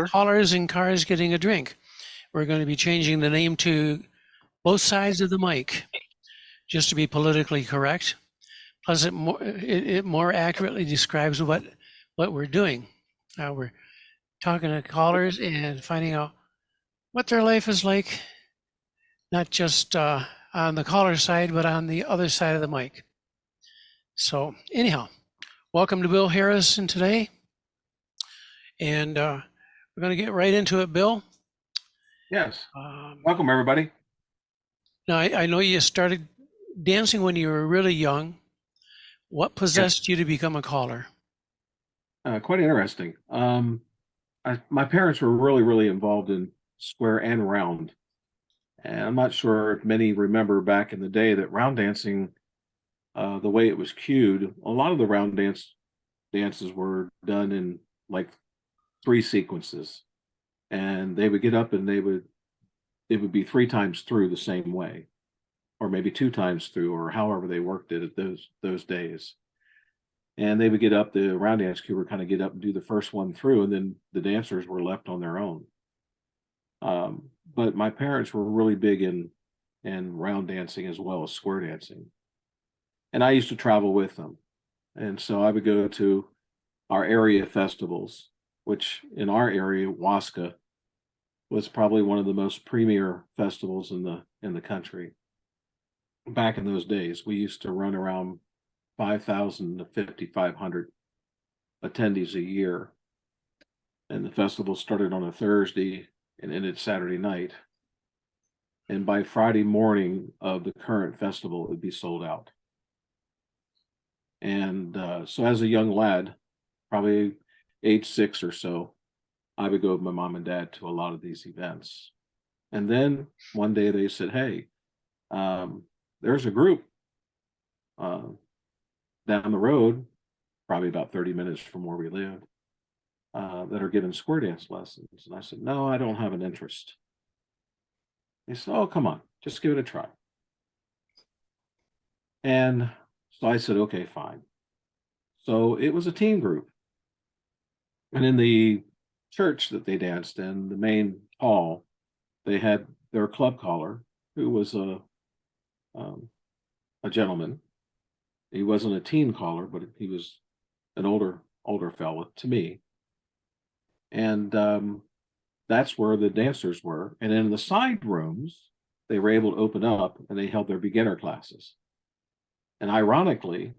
callers in cars getting a drink. We're going to be changing the name to both sides of the mic, just to be politically correct. Plus, it more accurately describes what we're doing. We're talking to callers and finding out what their life is like, not just on the caller side, but on the other side of the mic. So, anyhow, welcome to Bill Harrison today. And we're going to get right into it, Bill. Yes. Welcome, everybody. Now, I know you started dancing when you were really young. What possessed you to become a caller? Quite interesting. My parents were really involved in square and round. And I'm not sure if many remember back in the day that round dancing, the way it was cued, a lot of the round dances were done in like 3 sequences. And they would get up and it would be 3 times through the same way, or maybe 2 times through, or however they worked it at those days. And they would get up, the round dance crew would kind of get up and do the first one through, and then the dancers were left on their own. But my parents were really big in round dancing as well as square dancing. And I used to travel with them. And so I would go to our area festivals, which in our area, Waska, was probably one of the most premier festivals in the country. Back in those days, we used to run around 5,000 to 5,500 attendees a year. And the festival started on a Thursday and ended Saturday night. And by Friday morning of the current festival, it would be sold out. And so as a young lad, probably age 6 or so, I would go with my mom and dad to a lot of these events. And then one day they said, hey, there's a group down the road, probably about 30 minutes from where we lived, that are giving square dance lessons. And I said, no, I don't have an interest. They said, oh, come on, just give it a try. And so I said, okay, fine. So it was a team group. And in the church that they danced in, the main hall, they had their club caller, who was a gentleman. He wasn't a teen caller, but he was an older fella to me. And that's where the dancers were. And in the side rooms, they were able to open up and they held their beginner classes. And ironically,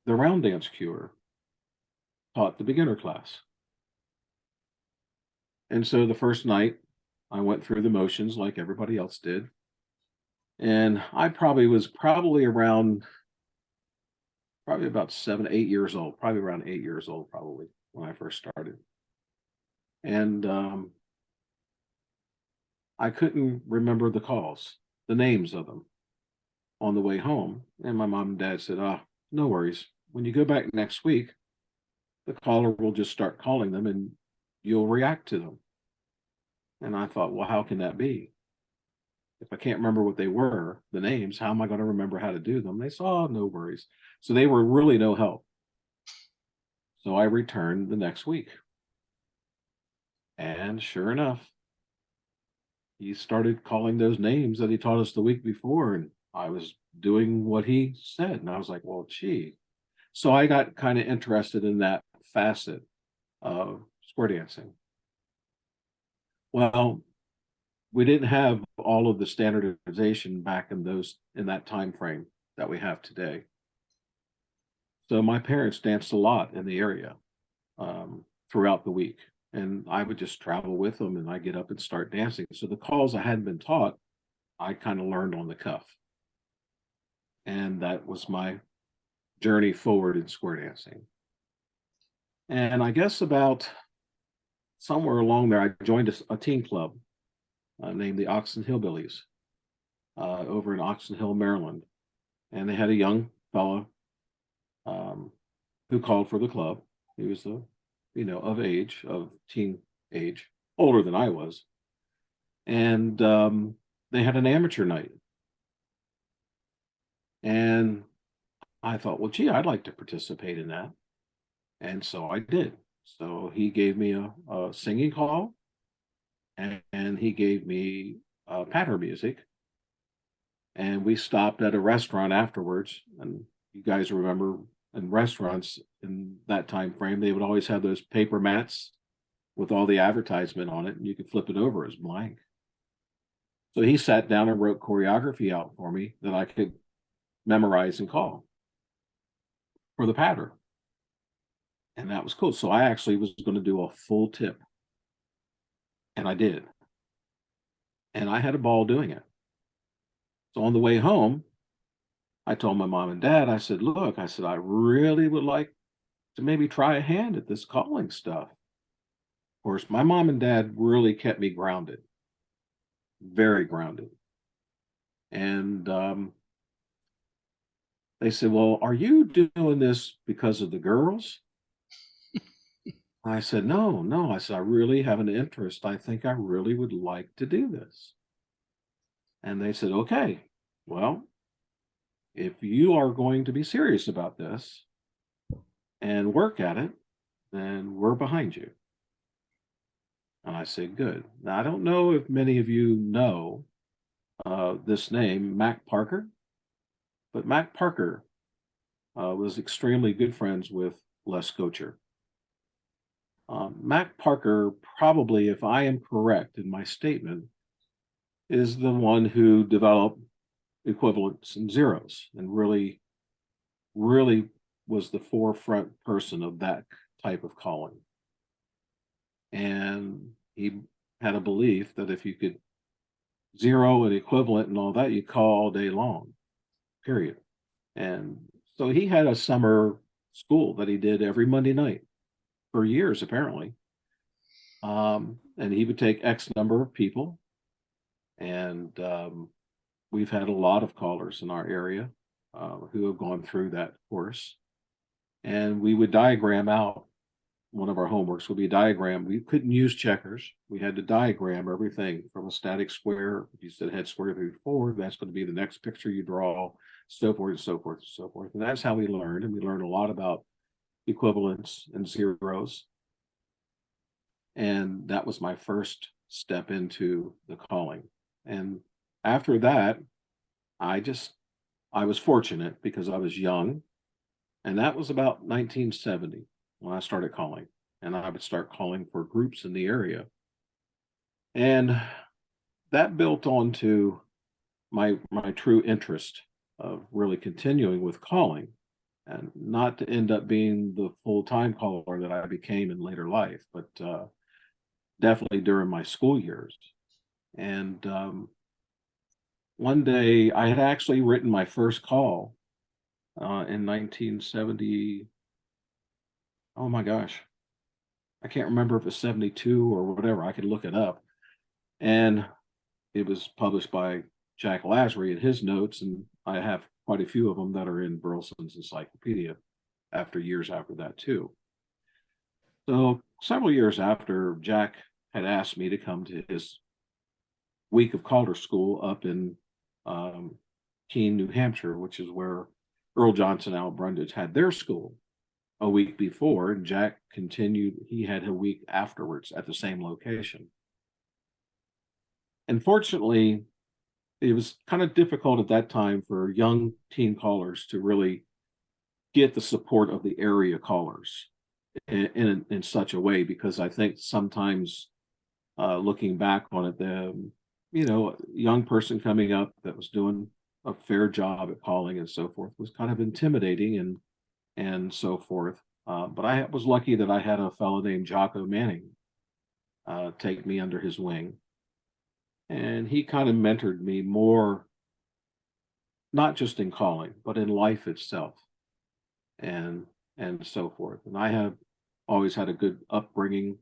the round dance cure taught the beginner class. And so the first night, I went through the motions like everybody else did. And I was around about 7, 8 years old, probably around 8 years old, probably when I first started. And I couldn't remember the calls, the names of them on the way home. And my mom and dad said, no worries. When you go back next week, the caller will just start calling them and you'll react to them. And I thought, well, how can that be? If I can't remember what they were, the names, how am I going to remember how to do them? They said, oh, no worries. So they were really no help. So I returned the next week. And sure enough, he started calling those names that he taught us the week before. And I was doing what he said. And I was like, well, gee. So I got kind of interested in that facet of square dancing. Well, we didn't have all of the standardization back in that time frame that we have today. So my parents danced a lot in the area throughout the week. And I would just travel with them and I get up and start dancing. So the calls I hadn't been taught, I kind of learned on the cuff. And that was my journey forward in square dancing. And I guess about somewhere along there, I joined a teen club named the Oxon Hillbillies over in Oxon Hill, Maryland. And they had a young fellow who called for the club. He was of teen age, older than I was. And they had an amateur night. And I thought, well, gee, I'd like to participate in that. And so I did. So he gave me a singing call, and he gave me patter music. And we stopped at a restaurant afterwards. And you guys remember in restaurants in that time frame, they would always have those paper mats with all the advertisement on it, and you could flip it over as blank. So he sat down and wrote choreography out for me that I could memorize and call for the patter. And that was cool. So I actually was going to do a full tip, and I did. And I had a ball doing it. So on the way home, I told my mom and dad, I said, look, I said, I really would like to maybe try a hand at this calling stuff. Of course, my mom and dad really kept me grounded, very grounded. And they said, well, are you doing this because of the girls? I said, no, no. I said, I really have an interest. I think I really would like to do this. And they said, okay, well, if you are going to be serious about this and work at it, then we're behind you. And I said, good. Now, I don't know if many of you know this name, Mac Parker, but Mac Parker was extremely good friends with Les Gocher. Mac Parker, probably, if I am correct in my statement, is the one who developed equivalents and zeros and really was the forefront person of that type of calling. And he had a belief that if you could zero and equivalent and all that, you call all day long, period. And so he had a summer school that he did every Monday night for years, apparently. And he would take X number of people. And we've had a lot of callers in our area who have gone through that course. And we would diagram out, one of our homeworks would be a diagram. We couldn't use checkers. We had to diagram everything from a static square. If you said head square through four, that's going to be the next picture you draw, so forth and so forth and so forth. And that's how we learned. And we learned a lot about equivalents and zeros. And that was my first step into the calling. And after that, I was fortunate because I was young. And that was about 1970 when I started calling. And I would start calling for groups in the area. And that built onto my true interest of really continuing with calling, and not to end up being the full-time caller that I became in later life, but definitely during my school years. And one day I had actually written my first call in 1970. Oh my gosh, I can't remember if it's 72 or whatever. I could look it up. And it was published by Jack Lasry in his notes, and I have quite a few of them that are in Burleson's encyclopedia after years after that too. So several years after, Jack had asked me to come to his week of caller school up in Keene, New Hampshire, which is where Earl Johnson Al Brundage had their school a week before, and Jack continued, he had a week afterwards at the same location. And fortunately, it was kind of difficult at that time for young teen callers to really get the support of the area callers in such a way, because I think sometimes looking back on it, the young person coming up that was doing a fair job at calling and so forth was kind of intimidating and so forth. But I was lucky that I had a fellow named Jocko Manning take me under his wing. And he kind of mentored me more, not just in calling, but in life itself and so forth. And I have always had a good upbringing.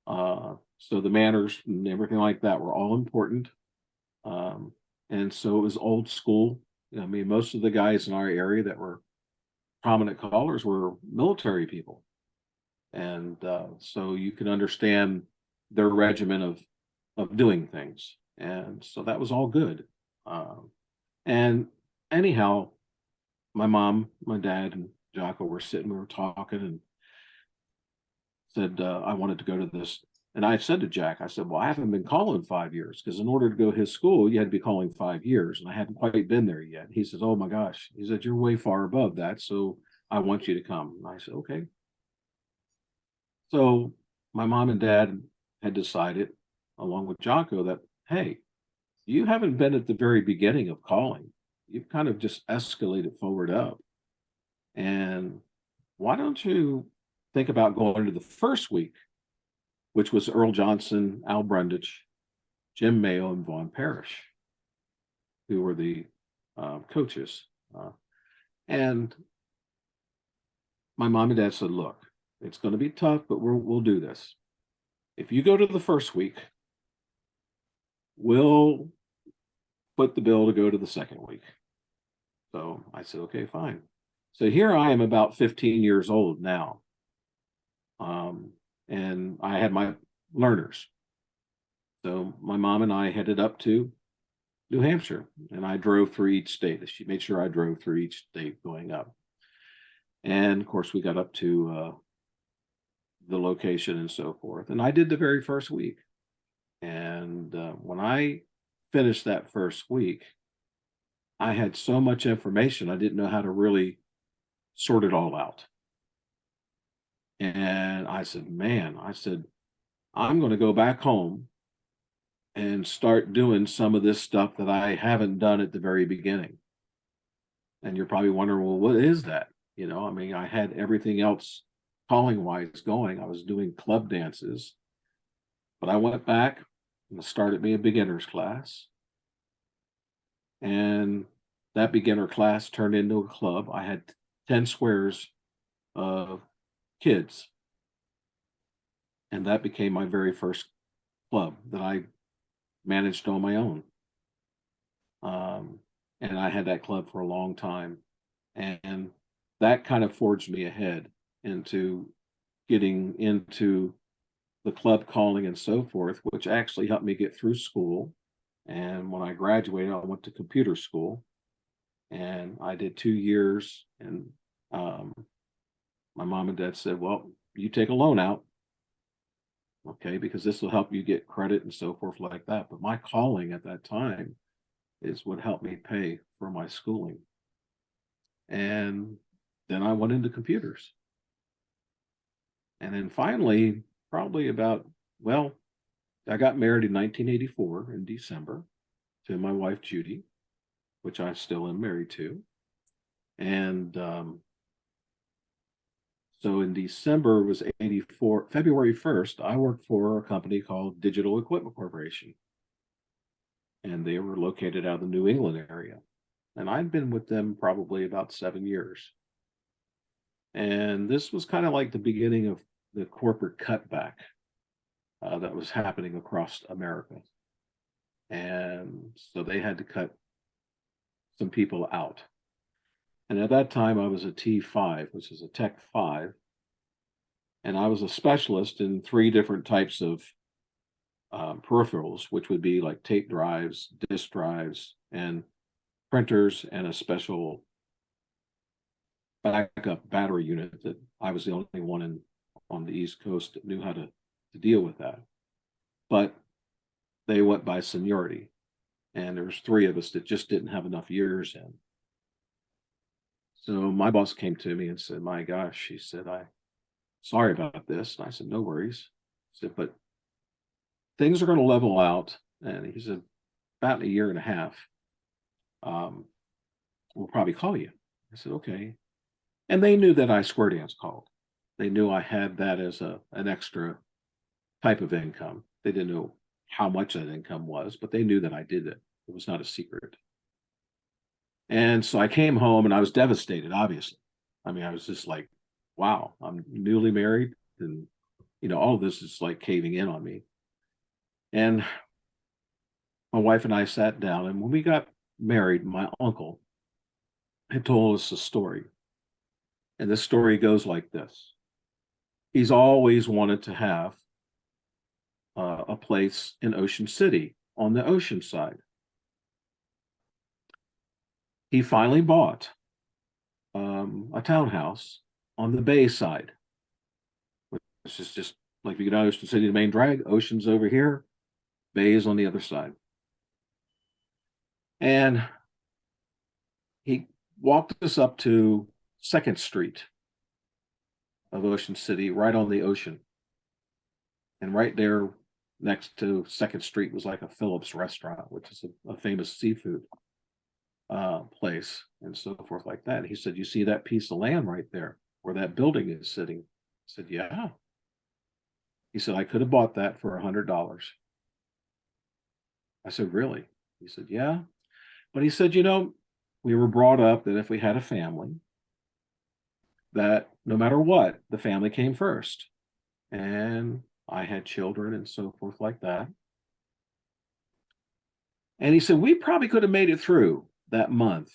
So the manners and everything like that were all important. And so it was old school. I mean, most of the guys in our area that were prominent callers were military people. And so you can understand their regimen of doing things. And so that was all good. And anyhow, my mom, my dad, and Jocko were sitting, we were talking, and said I wanted to go to this. And I said to Jack, I said, well, I haven't been calling 5 years, because in order to go to his school, you had to be calling 5 years. And I hadn't quite been there yet. He says, oh my gosh. He said, you're way far above that. So I want you to come. And I said, okay. So my mom and dad had decided, along with Jocko, that, hey, you haven't been at the very beginning of calling. You've kind of just escalated forward up. And why don't you think about going to the first week, which was Earl Johnson, Al Brundage, Jim Mayo, and Vaughn Parrish, who were the coaches. And my mom and dad said, look, it's going to be tough, but we'll do this. If you go to the first week, we'll put the bill to go to the second week. So I said, okay, fine. So here I am, about 15 years old now. And I had my learners. So my mom and I headed up to New Hampshire, and I drove through each state. She made sure I drove through each state going up. And of course, we got up to the location and so forth. And I did the very first week. And when I finished that first week, I had so much information, I didn't know how to really sort it all out. And I said, man, I'm going to go back home and start doing some of this stuff that I haven't done at the very beginning. And you're probably wondering, well, what is that? You know, I mean, I had everything else calling wise going. I was doing club dances, but I went back and started me a beginner's class. And that beginner class turned into a club. I had 10 squares of kids. And that became my very first club that I managed on my own. And I had that club for a long time. And that kind of forged me ahead into getting into the club calling and so forth, which actually helped me get through school. And when I graduated, I went to computer school, and I did 2 years. And my mom and dad said, well, you take a loan out, okay, because this will help you get credit and so forth like that. But my calling at that time is what helped me pay for my schooling. And then I went into computers. And then finally, probably about, well, I got married in 1984 in December to my wife, Judy, which I still am married to. And so in December was 84, February 1st, I worked for a company called Digital Equipment Corporation. And they were located out of the New England area. And I'd been with them probably about 7 years. And this was kind of like the beginning of the corporate cutback that was happening across America. And so they had to cut some people out. And at that time, I was a T5, which is a Tech 5. And I was a specialist in 3 different types of peripherals, which would be like tape drives, disk drives, and printers, and a special backup battery unit that I was the only one on the East Coast that knew how to deal with that. But they went by seniority, and there was 3 of us that just didn't have enough years in. So my boss came to me and said, my gosh, he said, I'm sorry about this. And I said, no worries. He said, but things are going to level out. And he said, about a year and a half, we'll probably call you. I said, okay. And they knew that I square dance called. They knew I had that as an extra type of income. They didn't know how much that income was, but they knew that I did it. It was not a secret. And so I came home and I was devastated, obviously. I mean, I was just like, wow, I'm newly married, and, you know, all of this is like caving in on me. And my wife and I sat down, and when we got married, my uncle had told us a story. And this story goes like this. He's always wanted to have a place in Ocean City on the ocean side. He finally bought a townhouse on the bay side, This is just like if you go down Ocean City to Main Drag, Ocean's over here, Bay is on the other side. And he walked us up to 2nd Street of Ocean City, right on the ocean. And right there next to 2nd Street was like a Phillips restaurant, which is a famous seafood place and so forth like that. And he said, "You see that piece of land right there where that building is sitting?" I said, "Yeah." He said, "I could have bought that for $100. I said, "Really?" He said, "Yeah." But he said, we were brought up that if we had a family, that no matter what, the family came first. And I had children and so forth like that. And he said, we probably could have made it through that month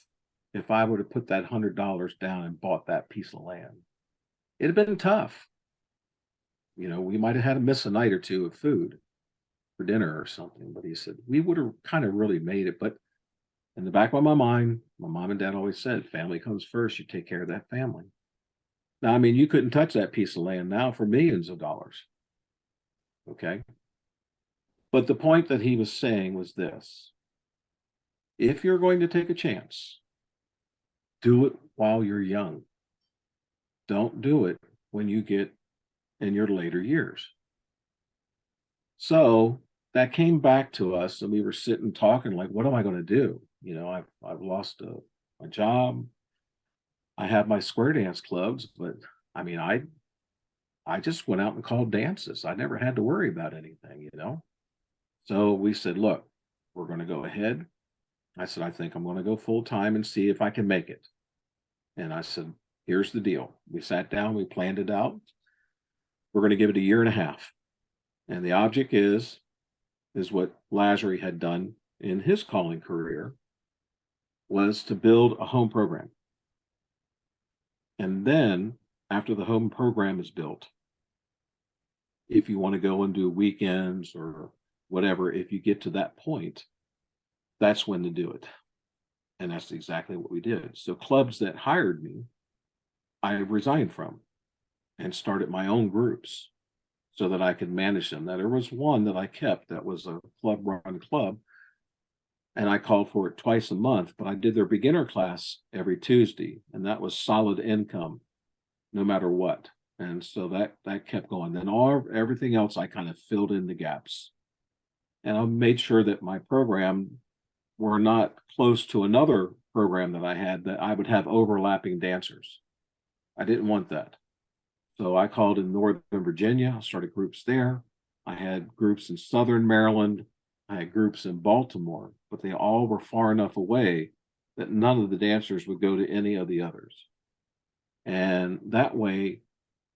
if I would have put that $100 down and bought that piece of land. It'd have been tough. We might have had to miss a night or two of food for dinner or something. But he said, we would have kind of really made it. But in the back of my mind, my mom and dad always said, family comes first. You take care of that family. Now, I mean, you couldn't touch that piece of land now for millions of dollars. Okay. But the point that he was saying was this: if you're going to take a chance, do it while you're young. Don't do it when you get in your later years. So that came back to us, and we were sitting talking like, what am I going to do? I've lost my job. I have my square dance clubs, but I mean, I just went out and called dances. I never had to worry about anything. So we said, look, we're going to go ahead. I said, I think I'm going to go full time and see if I can make it. And I said, here's the deal. We sat down, we planned it out. We're going to give it a year and a half. And the object is what Lasry had done in his calling career, was to build a home program. And then after the home program is built, if you want to go and do weekends or whatever, if you get to that point, that's when to do it. And that's exactly what we did. So clubs that hired me, I resigned from and started my own groups so that I could manage them. Now, there was one that I kept that was a club run club, and I called for it twice a month, but I did their beginner class every Tuesday, and that was solid income no matter what. And so that kept going. Then everything else I kind of filled in the gaps. And I made sure that my program were not close to another program that I had, that I would have overlapping dancers. I didn't want that. So I called in Northern Virginia. I started groups there. I had groups in Southern Maryland. I had groups in Baltimore, but they all were far enough away that none of the dancers would go to any of the others. And that way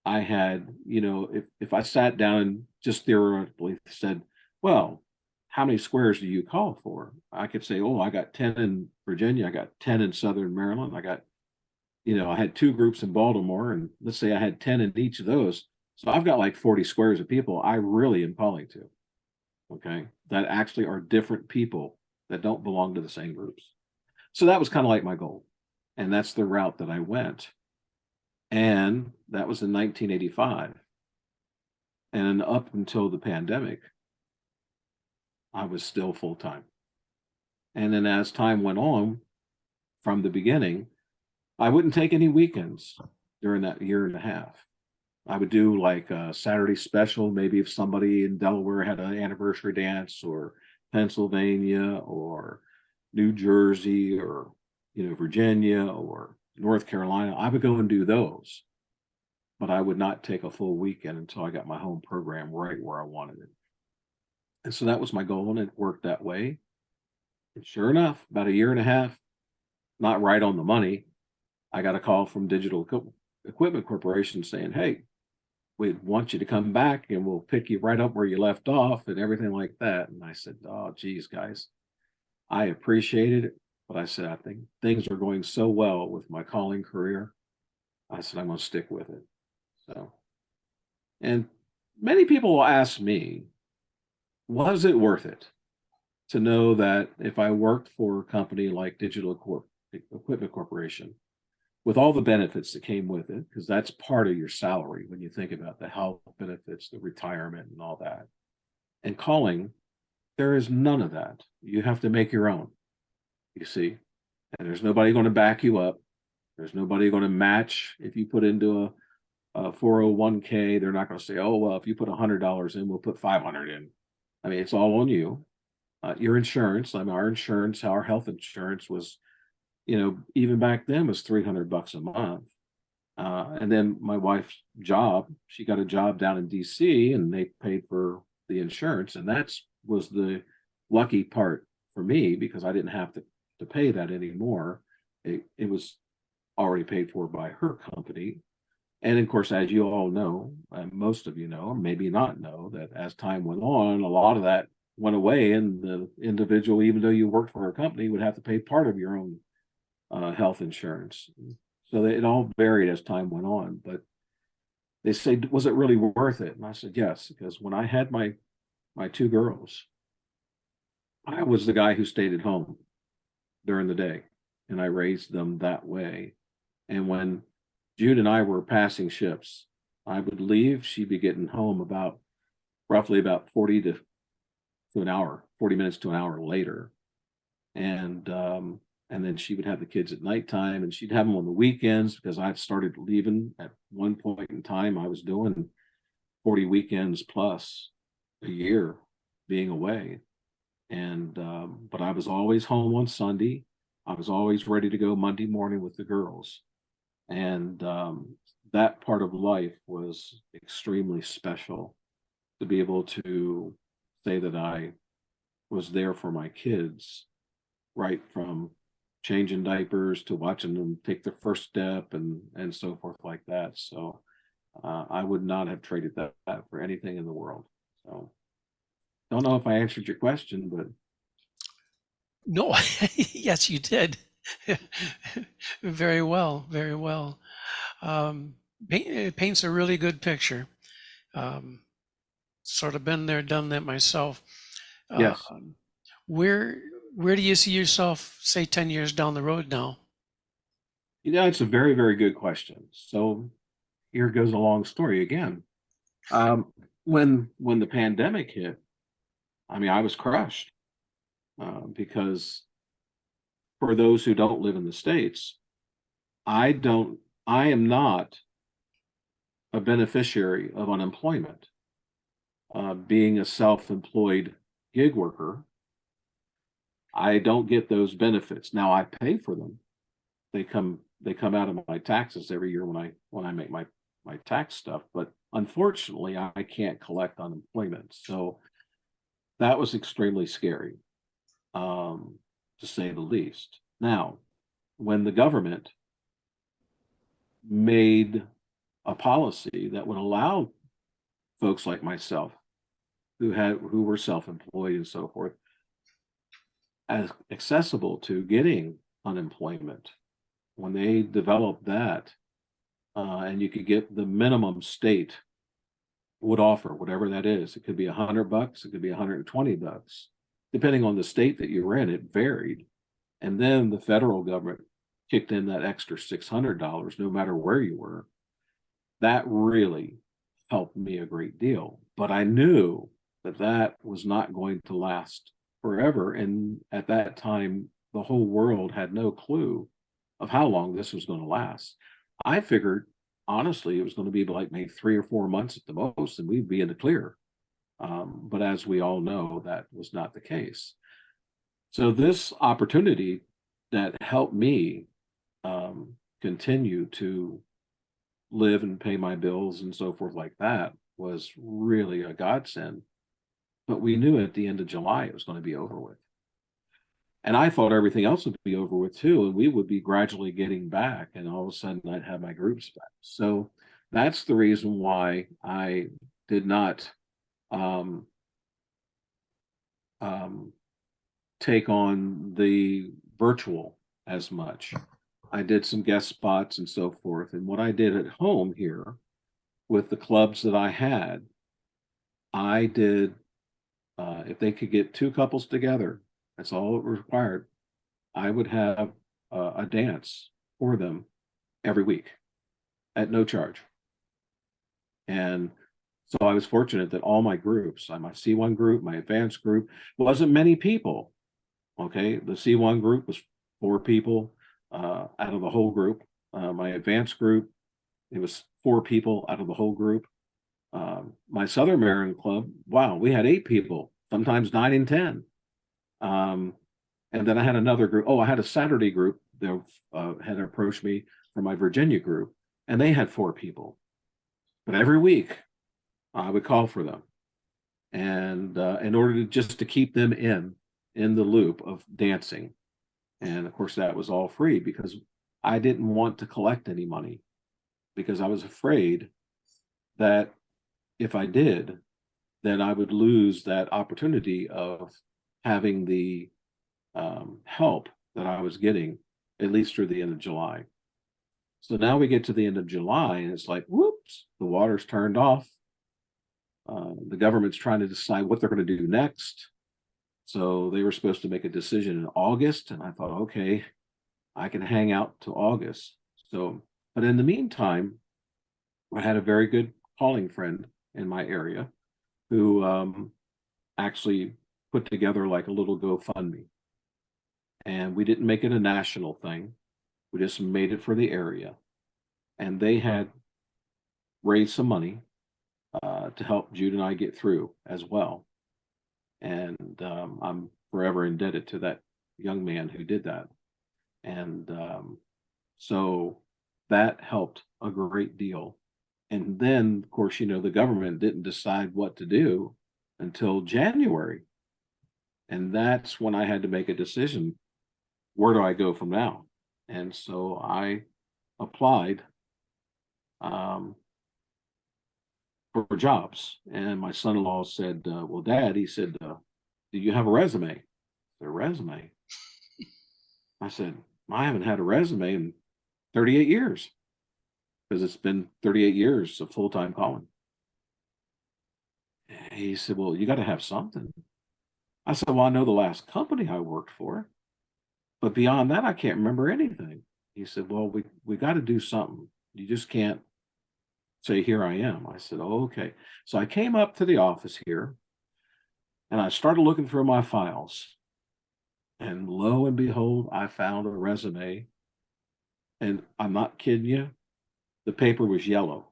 I had, if I sat down and just theoretically said, well, how many squares do you call for? I could say, oh, I got 10 in Virginia. I got 10 in Southern Maryland. I had 2 groups in Baltimore, and let's say I had 10 in each of those. So I've got like 40 squares of people I really am calling to. Okay. That actually are different people that don't belong to the same groups. So that was kind of like my goal. And that's the route that I went. And that was in 1985. And up until the pandemic, I was still full time. And then as time went on, from the beginning, I wouldn't take any weekends during that year and a half. I would do like a Saturday special, maybe if somebody in Delaware had an anniversary dance, or Pennsylvania or New Jersey, or Virginia or North Carolina, I would go and do those. But I would not take a full weekend until I got my home program right where I wanted it. And so that was my goal, and it worked that way. And sure enough, about a year and a half, not right on the money, I got a call from Digital Equipment Corporation saying, hey, we want you to come back and we'll pick you right up where you left off and everything like that. And I said, oh, geez, guys, I appreciated it. But I said, I think things are going so well with my calling career. I said, I'm going to stick with it. So, and many people will ask me, was it worth it to know that if I worked for a company like Digital Equipment Corporation, with all the benefits that came with it, because that's part of your salary when you think about the health benefits, the retirement, and all that. And calling, there is none of that. You have to make your own, you see, and there's nobody going to back you up. There's nobody going to match if you put into a 401k. They're not going to say, oh, well, if you put $100 in, we'll put 500 in. I mean, it's all on you. Your insurance, I mean, our insurance, our health insurance was, even back then was $300 a month. And then my wife's job, she got a job down in DC and they paid for the insurance. And was the lucky part for me, because I didn't have to pay that anymore. It was already paid for by her company. And of course, as you all know, most of you know, or maybe not know, that as time went on, a lot of that went away, and the individual, even though you worked for a company, would have to pay part of your own health insurance. So it all varied as time went on. But they say, was it really worth it? And I said, yes, because when I had my two girls, I was the guy who stayed at home during the day, and I raised them that way. And when Jude and I were passing ships, I would leave, she'd be getting home roughly about 40 minutes to an hour later. And then she would have the kids at nighttime, and she'd have them on the weekends, because I've started leaving at one point in time. I was doing 40 weekends plus a year being away. And, but I was always home on Sunday. I was always ready to go Monday morning with the girls. And that part of life was extremely special, to be able to say that I was there for my kids, right from changing diapers to watching them take their first step and so forth like that. So I would not have traded that for anything in the world. So don't know if I answered your question, but No, yes, you did. Very well, very well. It paints a really good picture. Sort of been there, done that myself. yes. Where do you see yourself, say, 10 years down the road now? It's a very, very good question. So here goes a long story again. When the pandemic hit, I mean, I was crushed, because for those who don't live in the States, I am not a beneficiary of unemployment. Being a self-employed gig worker, I don't get those benefits. Now I pay for them. They come out of my taxes every year when I make my tax stuff, but unfortunately I can't collect unemployment. So that was extremely scary, to say the least. Now, when the government made a policy that would allow folks like myself who were self-employed and so forth as accessible to getting unemployment, when they developed that, and you could get the minimum state would offer, whatever that is. It could be $100, it could be $120, depending on the state that you were in. It varied. And then the federal government kicked in that extra $600, no matter where you were. That really helped me a great deal. But I knew that was not going to last forever. And at that time, the whole world had no clue of how long this was going to last. I figured, honestly, it was going to be like maybe 3 or 4 months at the most, and we'd be in the clear. But as we all know, that was not the case. So this opportunity that helped me continue to live and pay my bills and so forth like that was really a godsend. But we knew at the end of July it was going to be over with. And I thought everything else would be over with too, and we would be gradually getting back, and all of a sudden I'd have my groups back. So that's the reason why I did not take on the virtual as much. I did some guest spots and so forth. And what I did at home here with the clubs that I had, I did, if they could get 2 couples together, that's all it required. I would have a dance for them every week at no charge. And so I was fortunate that all my groups, my C1 group, my advanced group, wasn't many people. Okay, the C1 group was 4 people out of the whole group. My advanced group, it was 4 people out of the whole group. My Southern Maryland club, wow, we had 8 people, sometimes 9 and 10. And then I had another group. Oh, I had a Saturday group that had approached me from my Virginia group, and they had 4 people. But every week, I would call for them, and in order to just to keep them in the loop of dancing. And of course, that was all free because I didn't want to collect any money, because I was afraid that if I did, then I would lose that opportunity of having the help that I was getting, at least through the end of July. So now we get to the end of July and it's like, whoops, the water's turned off. The government's trying to decide what they're going to do next. So they were supposed to make a decision in August. And I thought, okay, I can hang out to August. So, but in the meantime, I had a very good calling friend in my area who actually put together like a little GoFundMe. And we didn't make it a national thing. We just made it for the area. And they had raised some money to help Jude and I get through as well. And I'm forever indebted to that young man who did that. And so that helped a great deal. And then, of course, you know, the government didn't decide what to do until January. And that's when I had to make a decision. Where do I go from now? And so I applied for jobs. And my son-in-law said, well, Dad, he said, do you have a resume? A resume? I said, I haven't had a resume in 38 years, because it's been 38 years of full-time calling. He said, well, you got to have something. I said, well, I know the last company I worked for, but beyond that, I can't remember anything. He said, well, we got to do something. You just can't say, here I am. I said, oh, okay. So I came up to the office here and I started looking through my files. And lo and behold, I found a resume. And I'm not kidding you, the paper was yellow.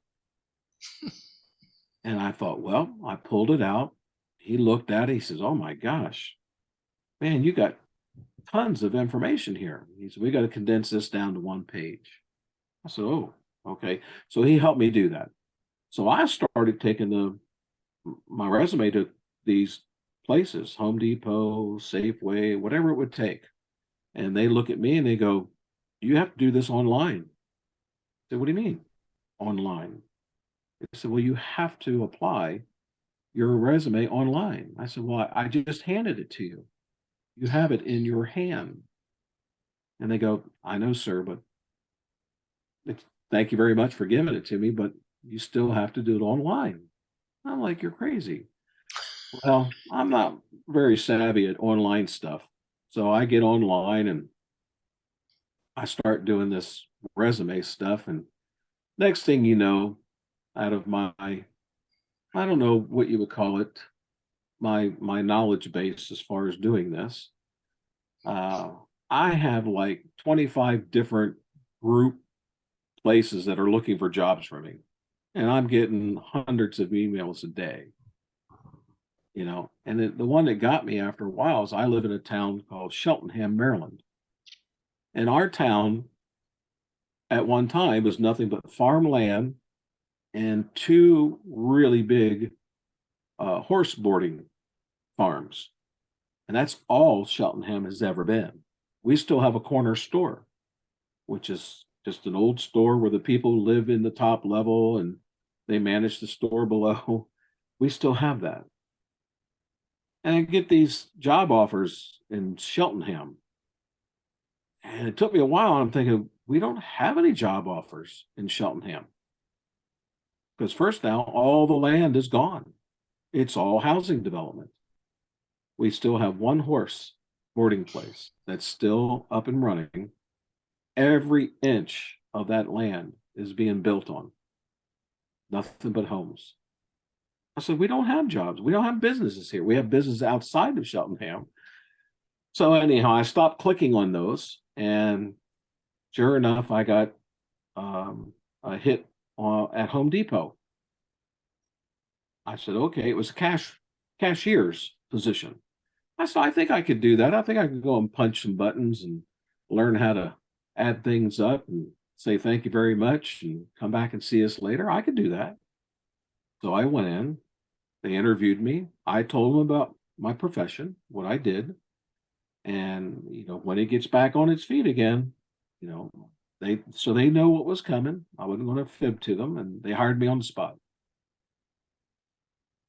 And I thought, well, I pulled it out. He looked at it. He says, oh my gosh, man, you got tons of information here. He said, we got to condense this down to 1 page. I said, oh, okay. So he helped me do that. So I started taking my resume to these places, Home Depot, Safeway, whatever it would take. And they look at me and they go, you have to do this online. I said, what do you mean online? They said, well, you have to apply your resume online. I said, well, I just handed it to you. You have it in your hand. And they go, I know, sir, but thank you very much for giving it to me, but you still have to do it online. I'm like, you're crazy. Well, I'm not very savvy at online stuff. So I get online and I start doing this resume stuff. And next thing you know, out of my, I don't know what you would call it, my knowledge base as far as doing this, I have like 25 different group places that are looking for jobs for me. And I'm getting hundreds of emails a day, you know. And the one that got me after a while is I live in a town called Cheltenham, Maryland. And our town at one time was nothing but farmland and 2 really big horse boarding farms. And that's all Cheltenham has ever been. We still have a corner store, which is just an old store where the people live in the top level and they manage the store below. We still have that. And I get these job offers in Cheltenham. And it took me a while. I'm thinking, we don't have any job offers in Cheltenham. Because first now, all the land is gone. It's all housing development. We still have 1 horse boarding place that's still up and running. Every inch of that land is being built on. Nothing but homes. I said, we don't have jobs. We don't have businesses here. We have business outside of Cheltenham. So anyhow, I stopped clicking on those, and sure enough, I got a hit at Home Depot. I said, okay, it was a cashier's position. I said, I think I could do that. I think I could go and punch some buttons and learn how to add things up and say thank you very much and come back and see us later. I could do that. So I went in, they interviewed me. I told them about my profession, what I did. And, when it gets back on its feet again, they know what was coming. I wasn't going to fib to them, and they hired me on the spot.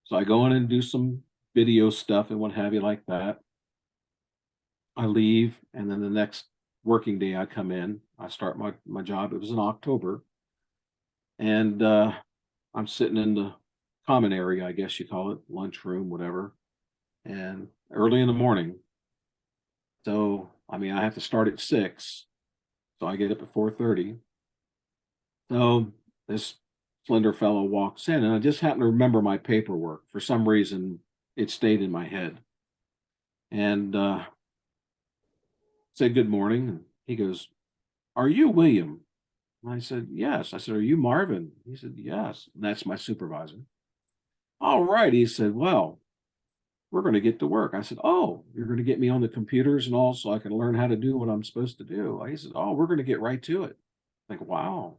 So I go in and do some video stuff and what have you like that. I leave, and then the next working day I come in, I start my job. It was in October. And I'm sitting in the common area, I guess you call it, lunchroom, whatever. And early in the morning. So, I have to start at 6. So I get up at 4:30. So this slender fellow walks in, and I just happen to remember my paperwork. For some reason, it stayed in my head. And said good morning. And he goes, "Are you William?" And I said, "Yes." I said, "Are you Marvin?" He said, "Yes." And that's my supervisor. All right. He said, "Well, we're going to get to work." I said, "Oh, you're going to get me on the computers and all so I can learn how to do what I'm supposed to do." He said, "Oh, we're going to get right to it." Like, wow.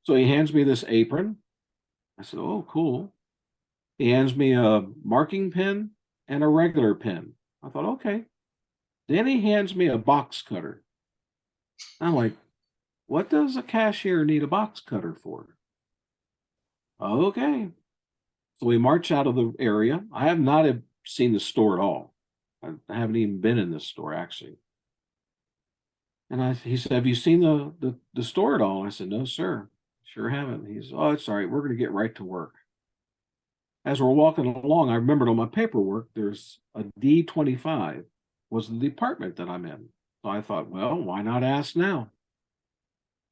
So he hands me this apron. I said, "Oh, cool." He hands me a marking pen and a regular pen. I thought, okay. Then he hands me a box cutter. I'm like, what does a cashier need a box cutter for? Okay. So we march out of the area. I have not seen the store at all. I haven't even been in this store, actually. And he said, "Have you seen the store at all?" I said, "No, sir. Sure haven't." He said, "Oh, it's all right. We're going to get right to work." As we're walking along, I remembered on my paperwork, there's a D25 was the department that I'm in. So I thought, well, why not ask now?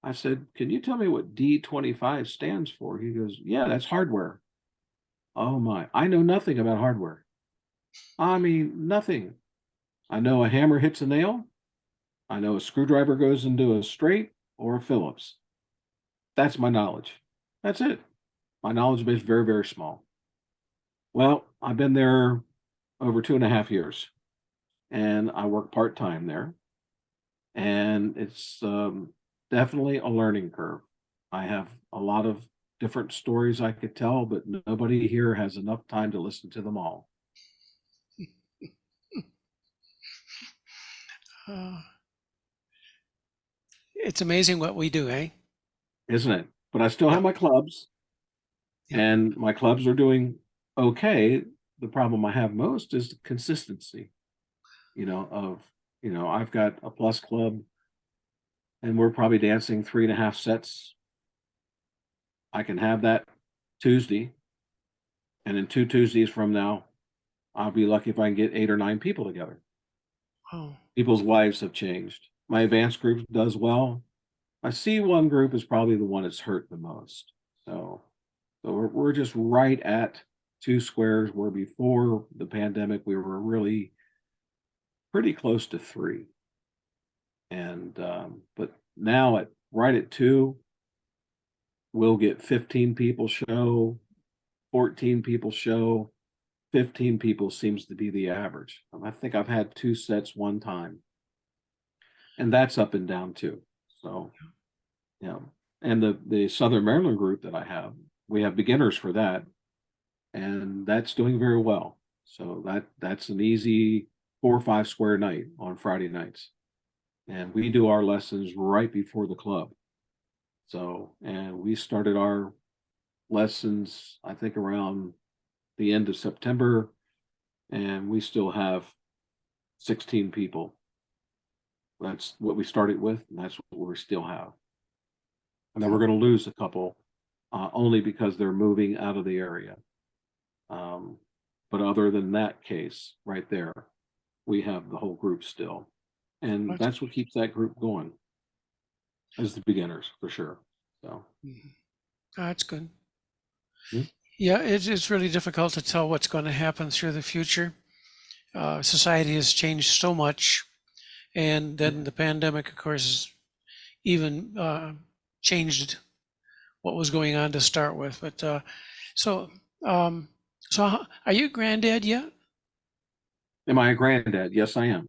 I said, "Can you tell me what D25 stands for?" He goes, "Yeah, that's hardware." Oh my, I know nothing about hardware. Nothing. I know a hammer hits a nail. I know a screwdriver goes into a straight or a Phillips. That's my knowledge. That's it. My knowledge base is very, very small. Well, I've been there over 2.5 years, and I work part-time there. And it's definitely a learning curve. I have a lot of different stories I could tell, but nobody here has enough time to listen to them all, Uh, it's amazing what we do, eh? isn't it? But I still Yeah. have my clubs, Yeah. and my clubs are doing okay. The problem I have most is the consistency, I've got a plus club, and we're probably dancing 3.5 sets. I can have that Tuesday, and in 2 Tuesdays from now, I'll be lucky if I can get 8 or 9 people together. Oh, People's lives have changed. My advanced group does well. My C1 group is probably the one that's hurt the most. So we're just right at 2 squares, where before the pandemic we were really pretty close to 3. And but now right at 2, we'll get 15 people show, 14 people show. 15 people seems to be the average. I think I've had 2 sets one time, and that's up and down too. So, yeah. And the Southern Maryland group that I have, we have beginners for that, and that's doing very well. So that's an easy 4 or 5 square night on Friday nights, and we do our lessons right before the club. So, and we started our lessons, I think, around the end of September, and we still have 16 people. That's what we started with, and that's what we still have. And then we're going to lose a couple, only because they're moving out of the area. But other than that case right there, we have the whole group still. And that's what keeps that group going. as the beginners for sure. So That's good. Hmm. Yeah, it's really difficult to tell what's going to happen through the future. Society has changed so much, and then the pandemic, of course, has even changed what was going on to start with. But so, um, are you granddad yet? Am I a granddad? Yes, I am.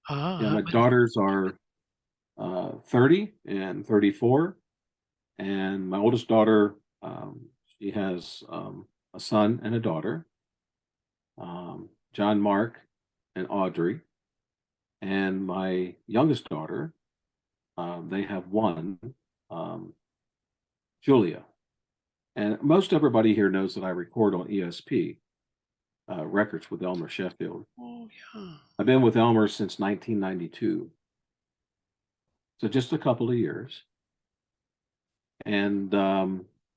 Yeah, my daughters are 30 and 34, and my oldest daughter, she has a son and a daughter, John Mark and Audrey, and my youngest daughter, they have one, um, Julia. And most everybody here knows that I record on ESP records with Elmer Sheffield. Oh yeah. I've been with Elmer since 1992, so just a couple of years. And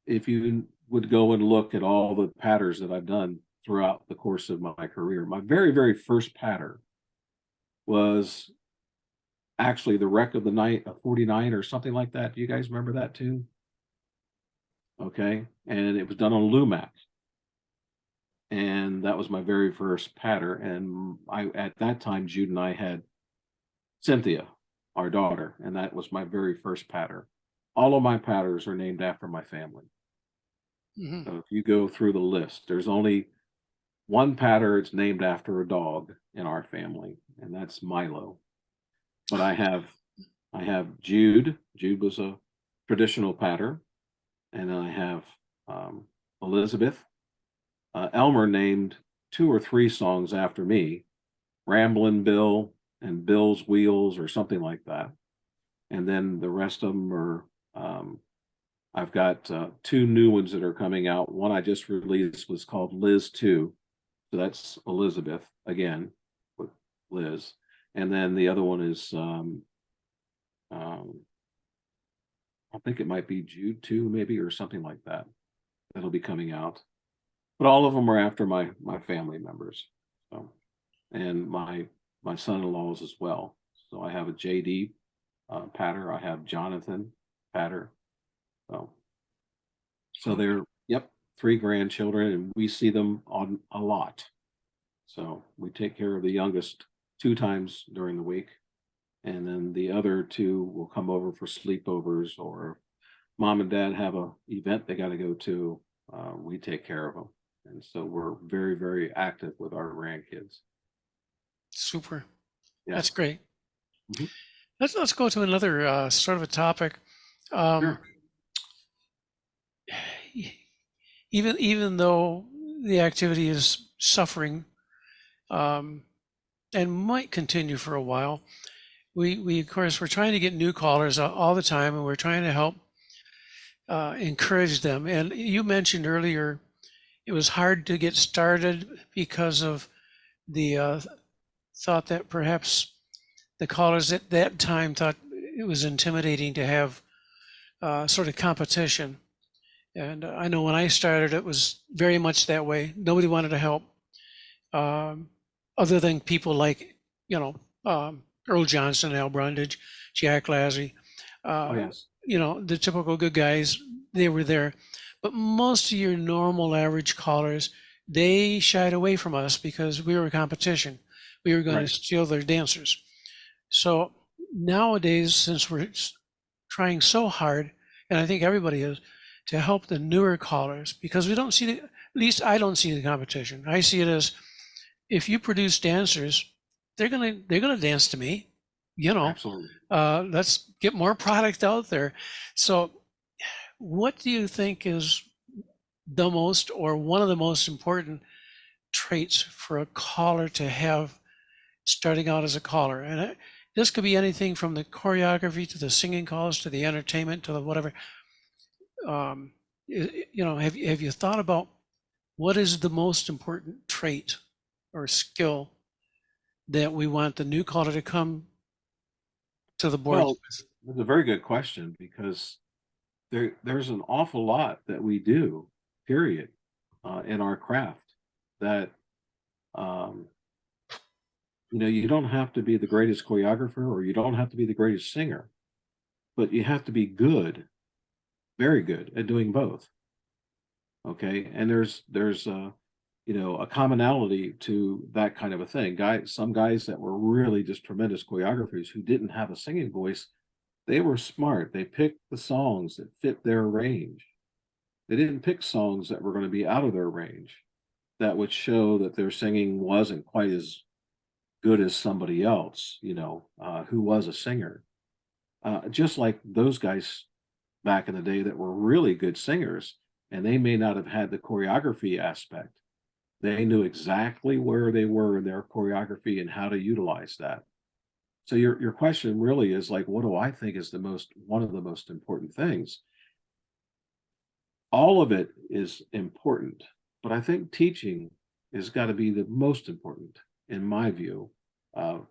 if you would go and look at all the patterns that I've done throughout the course of my career, my very, very first pattern was actually the Wreck of the Night of 49 or something like that. Do you guys remember that too? Okay. And it was done on Lumac. And that was my very first pattern. And at that time, Jude and I had Cynthia, our daughter, and that was my very first pattern. All of my patterns are named after my family. Mm-hmm. So if you go through the list, there's only one pattern it's named after a dog in our family, and that's Milo. But I have Jude. Jude was a traditional pattern, and then I have Elizabeth. Elmer named 2 or 3 songs after me, Ramblin' Bill and Bill's Wheels or something like that. And then the rest of them are, I've got 2 new ones that are coming out. One I just released was called Liz 2. So that's Elizabeth again with Liz. And then the other one is, um, I think it might be Jude 2, maybe, or something like that. That'll be coming out. But all of them are after my family members. So, and my son-in-laws as well. So I have a JD Patter. I have Jonathan Patter. So they're, yep, 3 grandchildren, and we see them on a lot. So we take care of the youngest 2 times during the week, and then the other 2 will come over for sleepovers, or mom and dad have a event they got to go to. We take care of them, and so we're very, very active with our grandkids. Super. Yeah. That's great. Mhm. Let's go to another sort of a topic. Sure. Even though the activity is suffering um, and might continue for a while, we of course we're trying to get new callers all the time, and we're trying to help encourage them. And you mentioned earlier it was hard to get started because of the thought that perhaps the callers at that time thought it was intimidating to have sort of competition. And I know when I started, it was very much that way. Nobody wanted to help, other than people like, Earl Johnson, Al Brundage, Jack Lassie, Oh yes. the typical good guys, they were there. But most of your normal average callers, they shied away from us because we were a competition. We were going to Right. steal their dancers. So nowadays, since we're trying so hard, and I think everybody is, to help the newer callers, because we don't see the, at least I don't see the competition. I see it as, if you produce dancers, they're gonna dance to me. Absolutely. Let's get more product out there. So, what do you think is the most, or one of the most important traits for a caller to have starting out as a caller? And this could be anything from the choreography to the singing calls to the entertainment to the whatever. Um, have you thought about what is the most important trait or skill that we want the new caller to come to the board Well, with? that's a very good question, because there's an awful lot that we do, period, in our craft that, um, you don't have to be the greatest choreographer, or you don't have to be the greatest singer, but you have to be good, very good at doing both. Okay. And there's you know, a commonality to that kind of a thing. Some guys that were really just tremendous choreographers who didn't have a singing voice, they were smart. They picked the songs that fit their range. They didn't pick songs that were going to be out of their range, that would show that their singing wasn't quite as good as somebody else, you know, who was a singer. Just like those guys back in the day that were really good singers, and they may not have had the choreography aspect. They knew exactly where they were in their choreography and how to utilize that. So your question really is like, what do I think is one of the most important things? All of it is important, but I think teaching has got to be the most important, in my view,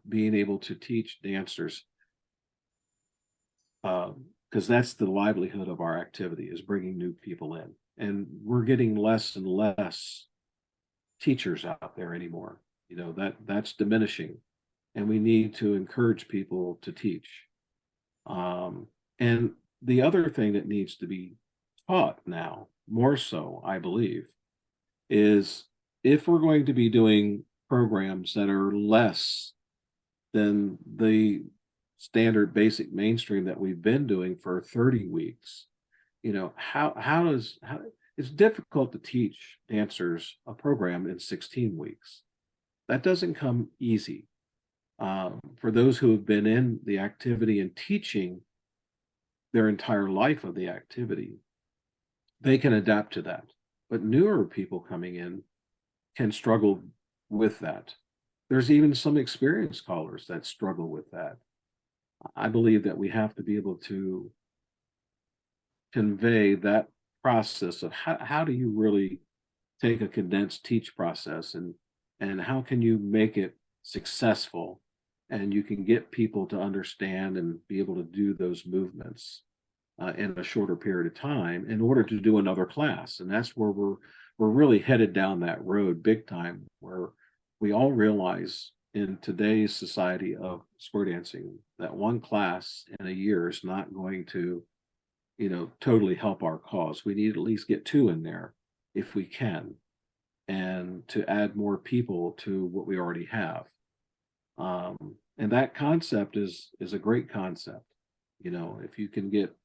being able to teach dancers, because that's the livelihood of our activity, is bringing new people in. And we're getting less and less teachers out there anymore. You know, that's diminishing, and we need to encourage people to teach. And the other thing that needs to be taught now, more so, I believe, is if we're going to be doing programs that are less than the standard basic mainstream that we've been doing for 30 weeks, you know, how it's difficult to teach dancers a program in 16 weeks. That doesn't come easy. For those who have been in the activity and teaching their entire life of the activity, they can adapt to that. But newer people coming in can struggle with that. There's even some experienced callers that struggle with that. I believe that we have to be able to convey that process of how do you really take a condensed teach process, and how can you make it successful, and you can get people to understand and be able to do those movements in a shorter period of time in order to do another class. And that's where we're really headed down that road big time, where we all realize in today's society of square dancing that one class in a year is not going to, you know, totally help our cause. We need to at least get two in there if we can, and to add more people to what we already have. And that concept is a great concept. You know, if you can get,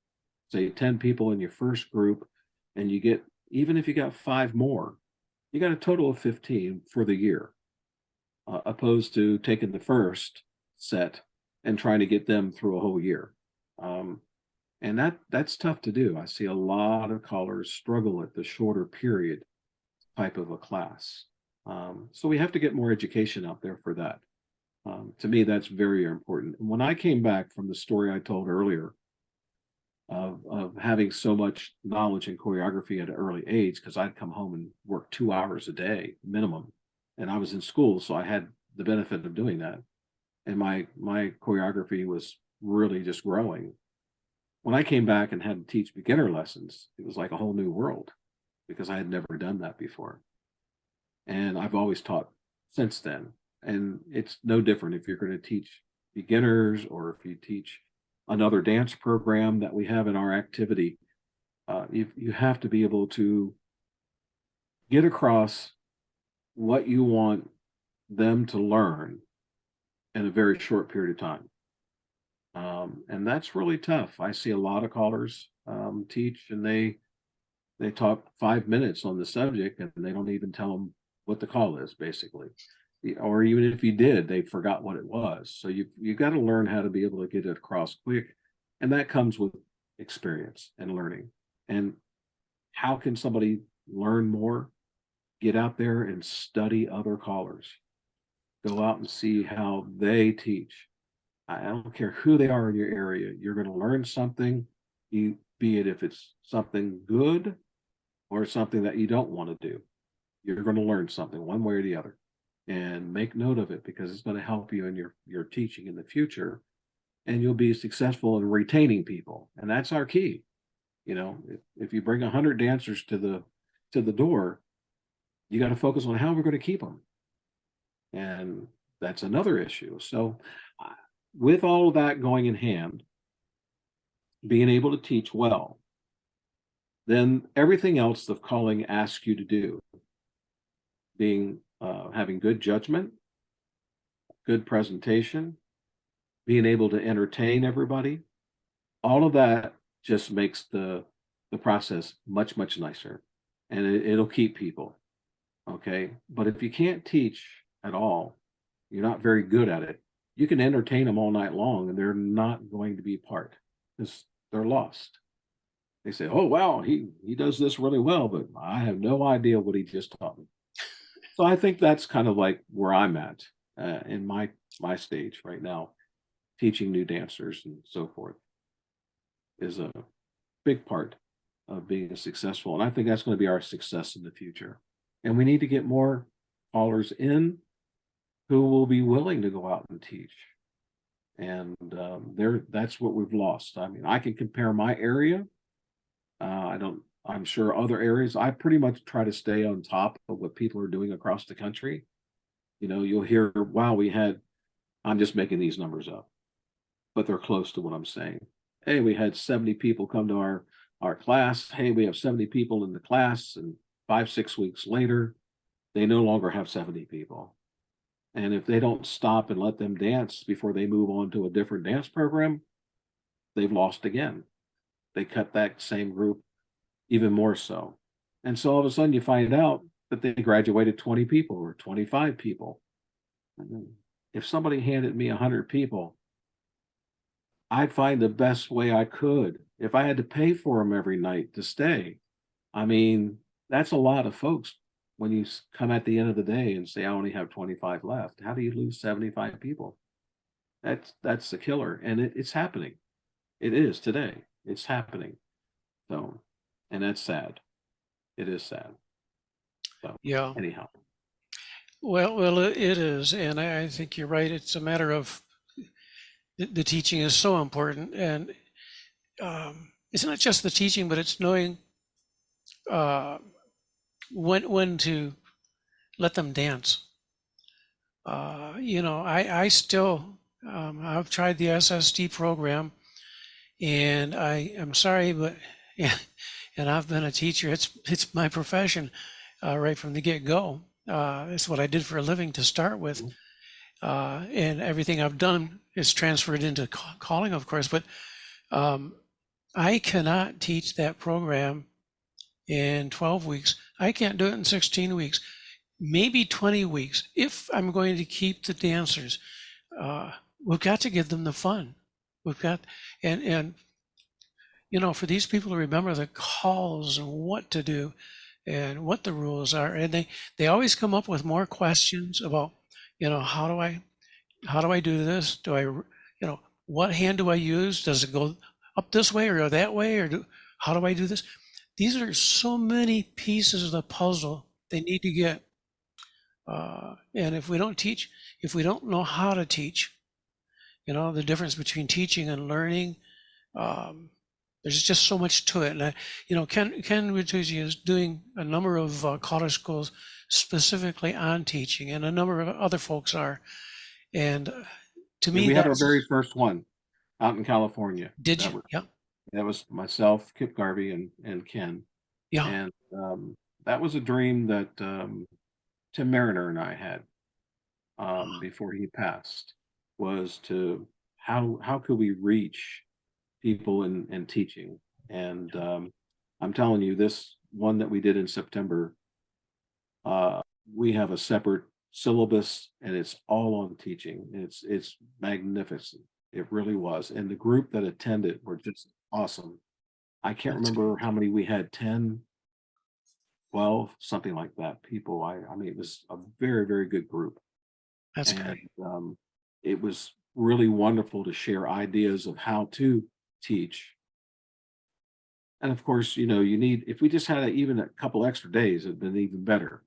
say, 10 people in your first group, and you get, even if you got 5 more, you got a total of 15 for the year, opposed to taking the first set and trying to get them through a whole year. And that's tough to do. I see a lot of callers struggle at the shorter period type of a class. So we have to get more education out there for that. To me, that's very important. And when I came back from the story I told earlier of having so much knowledge in choreography at an early age, because I'd come home and work 2 hours a day minimum, and I was in school, so I had the benefit of doing that. And my choreography was really just growing. When I came back and had to teach beginner lessons, it was like a whole new world, because I had never done that before. And I've always taught since then. And it's no different if you're going to teach beginners or if you teach another dance program that we have in our activity. You have to be able to get across what you want them to learn in a very short period of time. And that's really tough. I see a lot of callers teach, and they talk 5 minutes on the subject, and they don't even tell them what the call is, basically. Or even if you did, they forgot what it was. So you got to learn how to be able to get it across quick, and that comes with experience and learning. And how can somebody learn more? Get out there and study other callers. Go out and see how they teach. I don't care who they are in your area. You're going to learn something, be it if it's something good or something that you don't want to do. You're going to learn something one way or the other, and make note of it, because it's going to help you in your teaching in the future, and you'll be successful in retaining people. And that's our key. You know, if you bring 100 dancers to the door, you got to focus on how we're going to keep them. And that's another issue. So with all of that going in hand, being able to teach well, then everything else the calling asks you to do, being having good judgment, good presentation, being able to entertain everybody, all of that just makes the process much, much nicer, and it'll keep people. Okay. But if you can't teach at all, you're not very good at it. You can entertain them all night long and they're not going to be part because they're lost. They say, "Oh wow, he does this really well, but I have no idea what he just taught me." So I think that's kind of like where I'm at in my stage right now, teaching new dancers and so forth is a big part of being successful, and I think that's going to be our success in the future. And we need to get more callers in who will be willing to go out and teach. And there, that's what we've lost. I mean, I can compare my area. I don't. I'm sure other areas. I pretty much try to stay on top of what people are doing across the country. You know, you'll hear, "Wow, we had." I'm just making these numbers up, but they're close to what I'm saying. Hey, we had 70 people come to our class. Hey, we have 70 people in the class, and 5, 6 weeks later, they no longer have 70 people. And if they don't stop and let them dance before they move on to a different dance program, they've lost again. They cut that same group even more so. And so all of a sudden you find out that they graduated 20 people or 25 people. If somebody handed me 100 people, I'd find the best way I could. If I had to pay for them every night to stay, I mean, that's a lot of folks when you come at the end of the day and say, "I only have 25 left." How do you lose 75 people? That's the killer. And it's happening. It is today. It's happening. So, and that's sad. It is sad. So Yeah. anyhow, Well, it is, and I think you're right. It's a matter of the teaching is so important, and it's not just the teaching, but it's knowing uh, when to let them dance. I still I've tried the SSD program, and I am sorry, but yeah, and I've been a teacher. It's my profession right from the get go. It's what I did for a living to start with, mhm. and everything I've done is transferred into calling, of course. But um, I cannot teach that program in 12 weeks. I can't do it in 16 weeks, maybe 20 weeks. If I'm going to keep the dancers, uh, we've got to give them the fun. We've got, and for these people to remember the calls and what to do and what the rules are, and they always come up with more questions about, how do I do this? Do I, what hand do I use? Does it go up this way or that way, or how do I do this? These are so many pieces of the puzzle they need to get. And if we don't teach, if we don't know how to teach, the difference between teaching and learning, um, there's just so much to it. And Ken Ritucci is doing a number of college schools specifically on teaching, and a number of other folks are. And to Yeah, me, we had our that's very first one out in California. did you? Yeah, That was myself, Kip Garvey, and Ken. yeah. And that was a dream that Tim Mariner and I had before he passed, was to how could we reach people in teaching? And I'm telling you, this one that we did in September, uh, we have a separate syllabus, and it's all on teaching. It's magnificent. It really was. And the group that attended were just awesome. I can't That's remember great. how many we had, 10, 12, something like that people. I mean, it was a very, very good group. That's And great. it was really wonderful to share ideas of how to teach. And of course, you need, if we just had even a couple extra days, it'd been even better,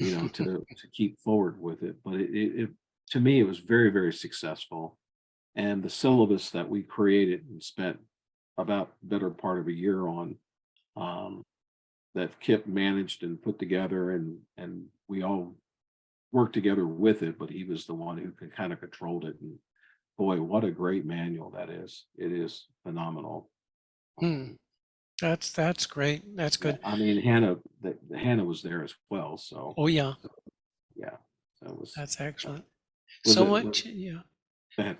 to keep forward with it. But it to me, it was very, very successful. And the syllabus that we created and spent about the better part of a year on, um, that Kip managed and put together, and we all worked together with it, but he was the one who could kind of controlled it. And boy, what a great manual that is. It is phenomenal. Hmm. That's great. That's Yeah, good. I mean, Hannah was there as well. So Oh yeah, yeah, so it was, that's excellent. was So it, was, much, yeah. go ahead.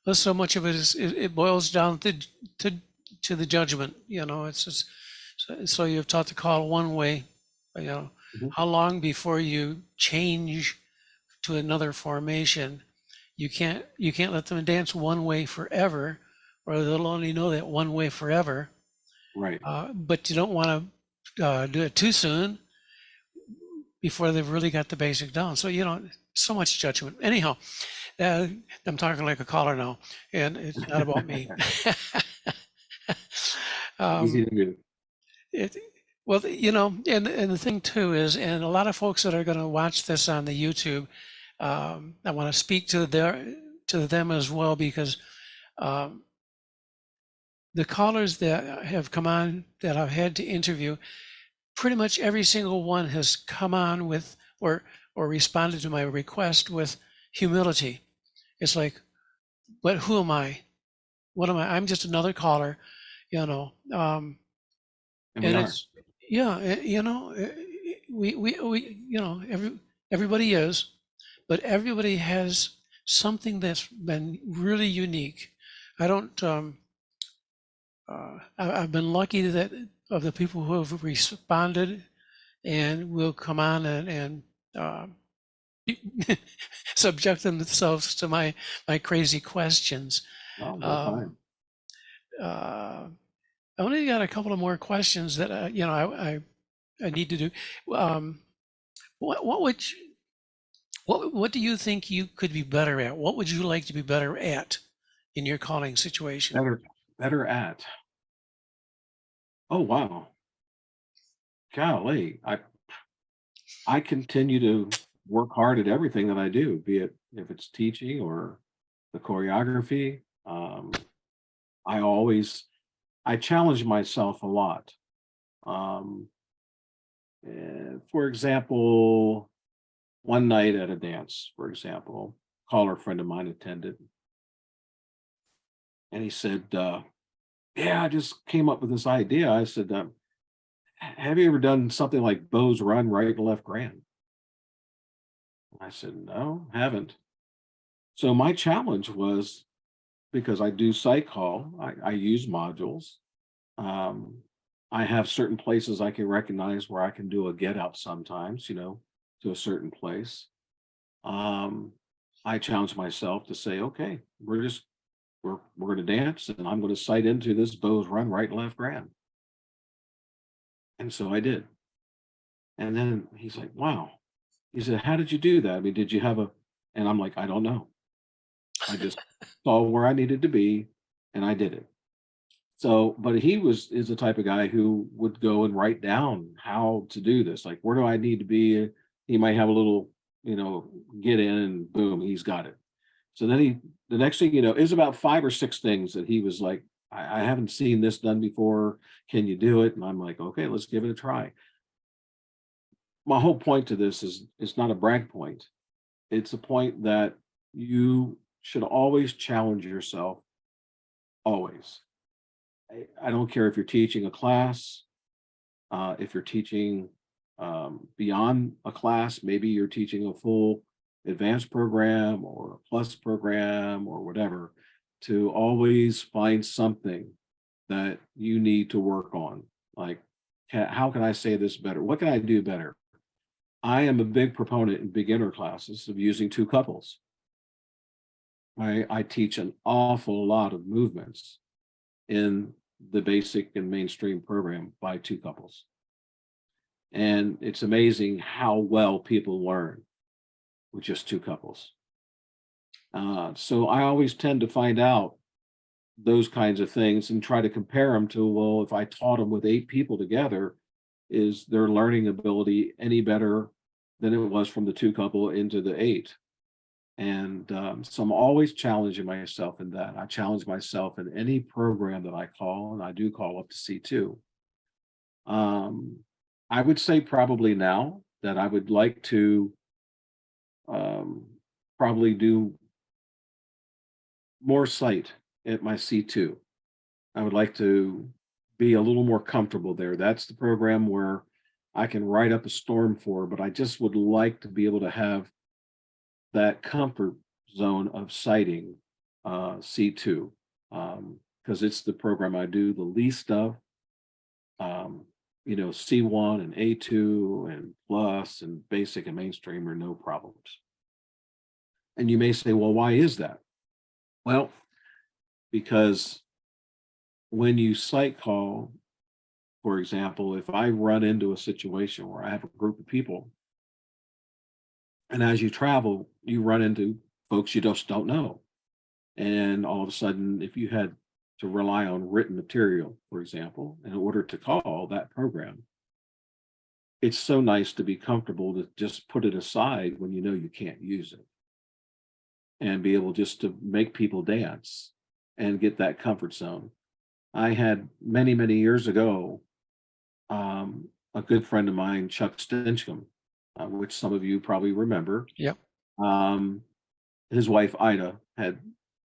Well, so much of it is it boils down to to the judgment. You know, it's just so you've taught the call one way. You know, Mhm. how long before you change to another formation? You can't let them dance one way forever, or they'll only know that one way forever. Right. But you don't want to do it too soon before they've really got the basic down. So you know, so much judgment. Anyhow, uh, I'm talking like a caller now, and it's not about me. Easy um, to do. it, well, you know, and the thing too is, and a lot of folks that are going to watch this on the YouTube, I want to speak to them as well because um, the callers that have come on that I've had to interview, pretty much every single one has come on with or responded to my request with humility. It's like, but who am I? What am I? I'm just another caller, you know. And we And are. it's yeah, you know, we you know everybody is, but everybody has something that's been really unique. I don't. I've been lucky that of the people who have responded and will come on and um, subject themselves to my crazy questions. Oh, they're Um, fine. uh, I only got a couple of more questions that you know I need to do. Um, what would you, what do you think you could be better at? What would you like to be better at in your calling situation? Better, better at. Oh, wow. Golly. I continue to work hard at everything that I do, be it if it's teaching or the choreography. I always, I challenge myself a lot. Um, for example, one night at a dance, for example, caller friend of mine attended, and he said, "Yeah, I just came up with this idea." I said, "Have you ever done something like Bows Run, right and left grand?" I said, "No, haven't." So my challenge was because I do site call, I use modules. Um, I have certain places I can recognize where I can do a get out sometimes, to a certain place. Um, I challenge myself to say, okay, we're going to dance, and I'm going to sight into this Bows Run, right and left grand. And so I did. And then he's like, wow. He said, how did you do that? I mean, did you have a, and I'm like, I don't know. I just saw where I needed to be and I did it. So, but is the type of guy who would go and write down how to do this. Like, where do I need to be? He might have a little, you know, get in and boom, he's got it. So then the next thing you know, is about 5 or 6 things that he was like, I haven't seen this done before. Can you do it? And I'm like, okay, let's give it a try. My whole point to this is it's not a brag point. It's a point that you should always challenge yourself, always. I don't care if you're teaching a class, if you're teaching beyond a class, maybe you're teaching a full advanced program or a plus program or whatever, to always find something that you need to work on. Like, how can I say this better? What can I do better? I am a big proponent in beginner classes of using two couples. I teach an awful lot of movements in the basic and mainstream program by two couples. And it's amazing how well people learn with just two couples. So I always tend to find out those kinds of things and try to compare them to, well, if I taught them with 8 people together, is their learning ability any better than it was from the two couple into the 8? And so I'm always challenging myself in that. I challenge myself in any program that I call, and I do call up to C2. Um, I would say probably now that I would like to um, probably do more site at my C2. I would like to be a little more comfortable there. That's the program where I can write up a storm for, but I just would like to be able to have that comfort zone of citing C2 because it's the program I do the least of. Um, C1 and A2 and plus and basic and mainstream are no problems. And you may say, well, why is that? Well, because when you site call, for example, if I run into a situation where I have a group of people, and as you travel, you run into folks you just don't know. And all of a sudden, if you had to rely on written material, for example, in order to call that program, it's so nice to be comfortable to just put it aside when you know you can't use it and be able just to make people dance and get that comfort zone. I had many, many years ago, a good friend of mine, Chuck Stinchcomb, which some of you probably remember. Yep. Um, his wife, Ida, had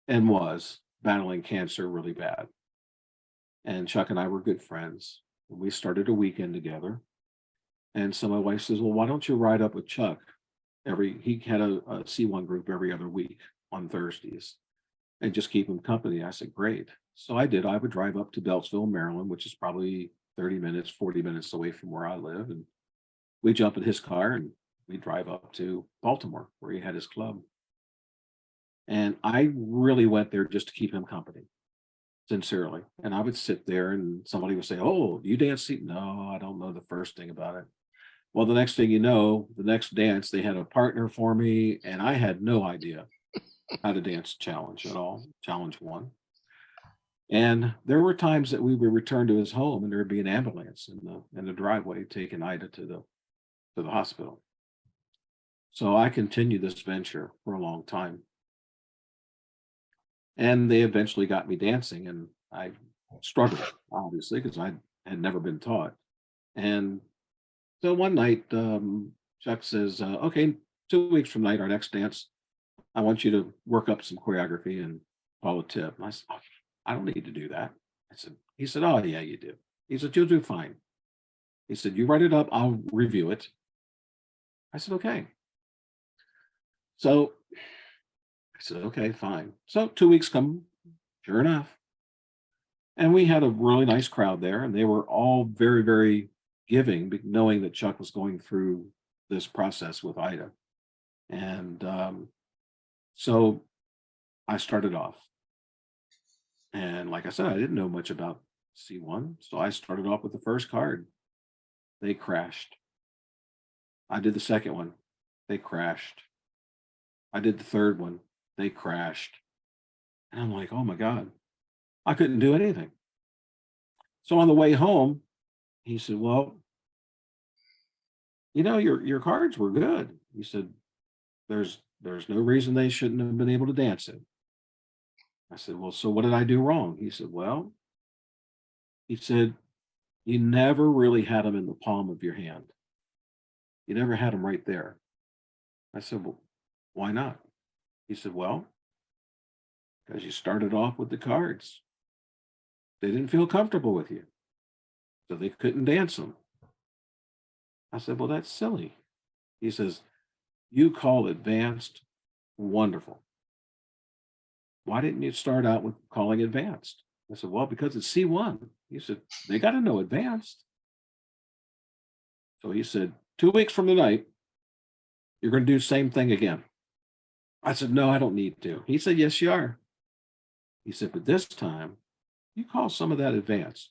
and was battling cancer really bad. And Chuck and I were good friends. We started a weekend together. And so my wife says, well, why don't you ride up with Chuck? He had a C1 group every other week on Thursdays and just keep him company. I said, great. So I did. I would drive up to Beltsville, Maryland, which is probably 30 minutes, 40 minutes away from where I live. And we jump in his car and we drive up to Baltimore where he had his club. And I really went there just to keep him company, sincerely. And I would sit there and somebody would say, oh, you dance? No, I don't know the first thing about it. Well, the next thing you know, the next dance, they had a partner for me, and I had no idea how to dance challenge at all, challenge one. And there were times that we would return to his home and there would be an ambulance in the driveway taking Ida to the hospital. So I continued this venture for a long time. And they eventually got me dancing, and I struggled, obviously, because I had never been taught. And so one night, Chuck says, okay, 2 weeks from night, our next dance, I want you to work up some choreography and follow a tip. And I said, oh, I don't need to do that. He said, oh, yeah, you do. He said, you'll do fine. He said, you write it up, I'll review it. I said, okay. So I said, okay, fine. So 2 weeks come, sure enough. And we had a really nice crowd there, and they were all very, very giving, knowing that Chuck was going through this process with Ida. And so I started off. And like I said, I didn't know much about C1. So I started off with the first card. They crashed. I did the second one. They crashed. I did the third one. They crashed. And I'm like, oh my God, I couldn't do anything. So on the way home, he said, well, your cards were good. He said, there's no reason they shouldn't have been able to dance it. I said, well, so what did I do wrong? He said, well, he said, you never really had them in the palm of your hand. You never had them right there. I said, well, why not? He said, well, because you started off with the cards. They didn't feel comfortable with you, so they couldn't dance them. I said, well, that's silly. He says, you call advanced wonderful. Why didn't you start out with calling advanced? I said, well, because it's C1. He said, they got to know advanced. So he said, 2 weeks from tonight, you're going to do the same thing again. I said, no, I don't need to. He said, yes, you are. He said, but this time, you call some of that advanced,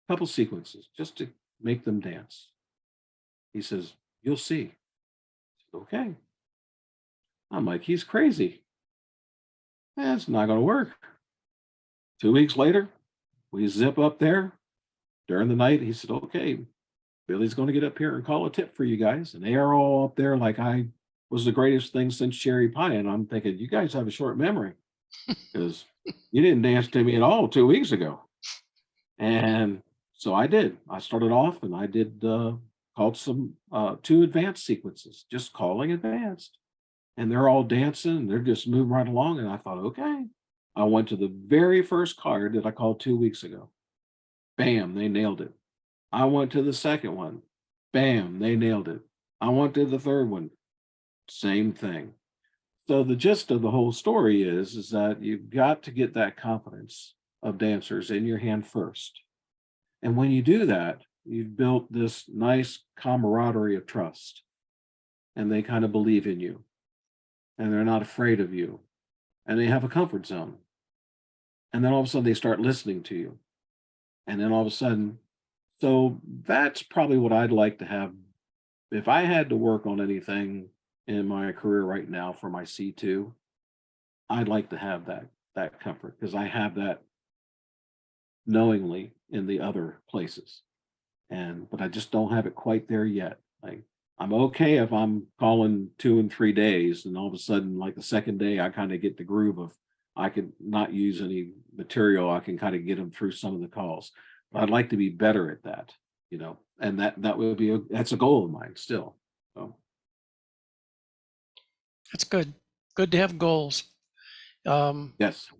a couple sequences, just to make them dance. He says, you'll see. I said, okay. I'm like, he's crazy. That's not going to work. 2 weeks later, we zip up there during the night. He said, okay, Billy's going to get up here and call a tip for you guys. And they are all up there like I was the greatest thing since cherry pie. And I'm thinking, you guys have a short memory because you didn't dance to me at all 2 weeks ago. And so I did. I started off and I did called some 2 advanced sequences, just calling advanced. And they're all dancing, and they're just moving right along. And I thought, okay, I went to the very first card that I called 2 weeks ago. Bam, they nailed it. I went to the second one. Bam, they nailed it. I went to the third one. Same thing. So the gist of the whole story is that you've got to get that confidence of dancers in your hand first. And when you do that, you've built this nice camaraderie of trust. And they kind of believe in you. And they're not afraid of you. And they have a comfort zone. And then all of a sudden they start listening to you. And then all of a sudden, so that's probably what I'd like to have. If I had to work on anything in my career right now for my C2, I'd like to have that comfort because I have that knowingly in the other places. But I just don't have it quite there yet. Like I'm okay if I'm calling 2 and 3 days and all of a sudden, like the second day, I kind of get the groove of I could not use any material. I can kind of get them through some of the calls. But I'd like to be better at that, and that would be that's a goal of mine still. So That's good. Good to have goals. yes,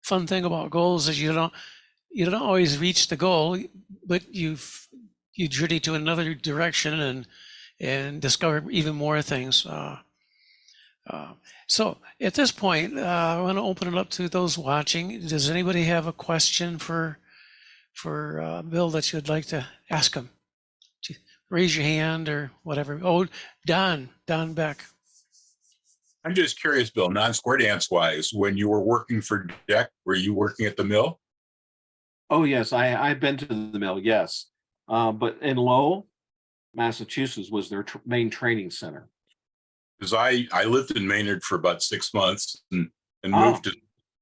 Fun thing about goals is you don't always reach the goal, but you journey to another direction and discover even more things. So at this point, I want to open it up to those watching. Does anybody have a question for Bill that you'd like to ask him? Raise your hand or whatever. Oh, Don Beck. I'm just curious, Bill, non-square dance wise, when you were working for DEC, were you working at the mill? oh yes, I've been to the mill, yes, but in Lowell, Massachusetts was their main training center. Because I lived in Maynard for about 6 months and Oh,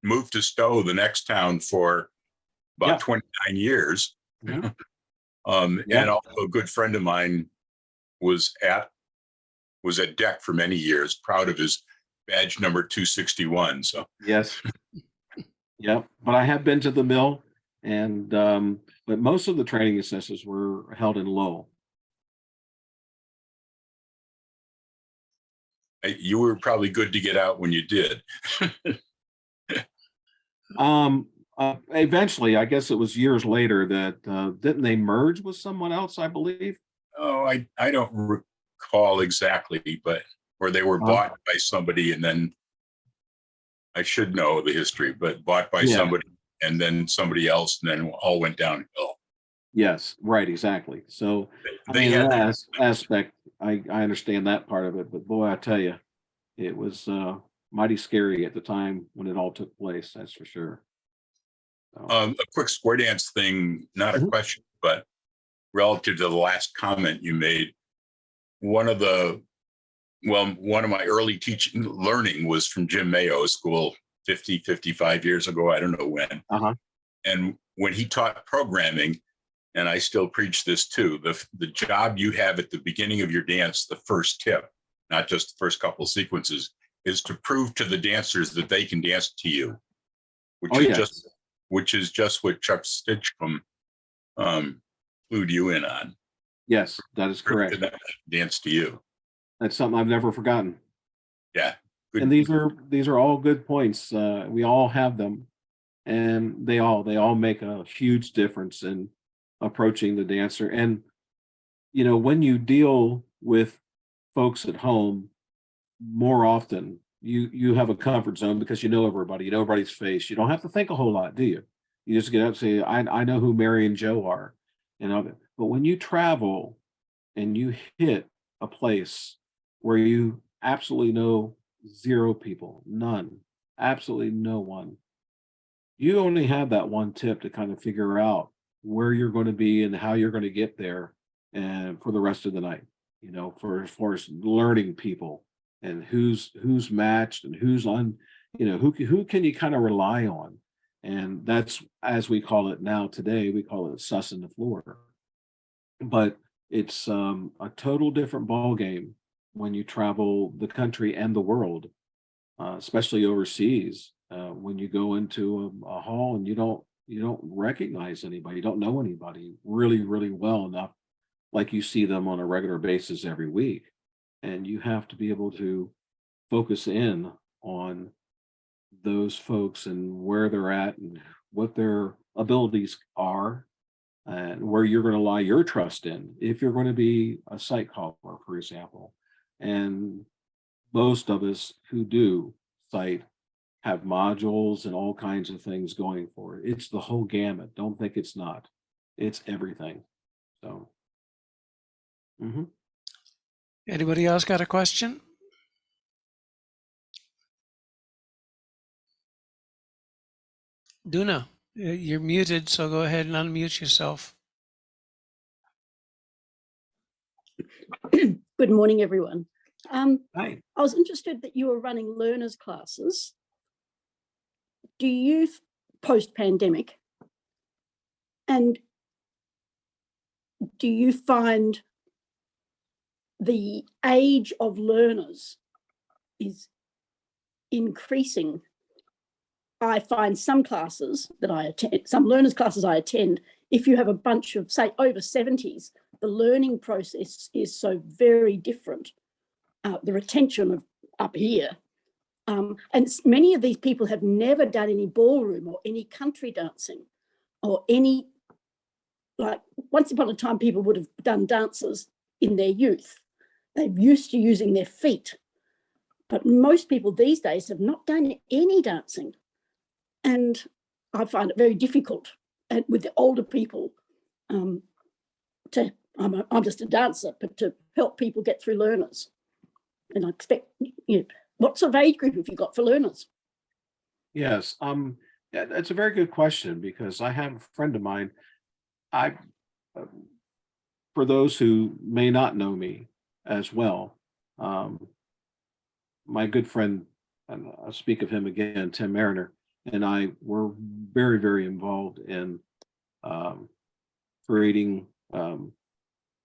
moved to Stowe, the next town, for about yeah. 29 years. Mhm. And also a good friend of mine was at DEC for many years, proud of his badge number 261. So Yes. Yep. But I have been to the mill, and but most of the training assessors were held in Lowell. you were probably good to get out when you did. Eventually, I guess it was years later that didn't they merge with someone else, I believe? Oh, I don't recall exactly, but or they were bought by somebody and then I should know the history, but bought by Yeah. somebody and then somebody else, and then all went downhill. Yes, right, exactly. So I They mean, in had that aspect, I understand that part of it, but boy, I tell you, it was mighty scary at the time when it all took place. That's for sure. So, a quick square dance thing, not a Mhm. question, but relative to the last comment you made. One of my early teaching learning was from Jim Mayo School 55 years ago. I don't know when. uh-huh. And when he taught programming, and I still preach this too, the job you have at the beginning of your dance, the first tip, not just the first couple sequences, is to prove to the dancers that they can dance to you, which Oh is yes. just what Chuck Stitchcomb clued you in on. Yes, that is Prove correct. to them they can dance to you. That's something I've never forgotten. Yeah. Good. And these are all good points. We all have them, and they all make a huge difference in approaching the dancer. And when you deal with folks at home more often, you have a comfort zone because you know everybody, you know everybody's face. You don't have to think a whole lot, do you? You just get up and say, I know who Mary and Joe are, but when you travel and you hit a place where you absolutely know zero people, none, absolutely no one, you only have that one tip to kind of figure out where you're going to be and how you're going to get there and for the rest of the night, for as far as learning people and who's matched and who's on, who can you kind of rely on. And that's, as we call it now today, we call it sussing the floor. But it's a total different ball game when you travel the country and the world, especially overseas. When you go into a hall and you don't recognize anybody, you don't know anybody really really well enough, like you see them on a regular basis every week, and you have to be able to focus in on those folks and where they're at and what their abilities are and where you're going to lie your trust in if you're going to be a site caller, for example. And most of us who do site have modules and all kinds of things going for it. It's the whole gamut. Don't think it's not. It's everything. So, mhm. Anybody else got a question? Duna, you're muted, so go ahead and unmute yourself. Good morning, everyone. Hi. I was interested that you were running learners classes. Do you, post-pandemic, and do you find the age of learners is increasing? I find some classes that I attend, some learners classes I attend, if you have a bunch of, say, over 70s, the learning process is so very different. The retention of up here. And many of these people have never done any ballroom or any country dancing or any, like once upon a time, people would have done dances in their youth. They're used to using their feet. But most people these days have not done any dancing. And I find it very difficult with the older people I'm just a dancer, but to help people get through learners. And I expect, what sort of age group have you got for learners? Yes. Yeah, that's a very good question because I have a friend of mine. I, for those who may not know me as well, my good friend, and I'll speak of him again, Tim Mariner, and I were very, very involved in creating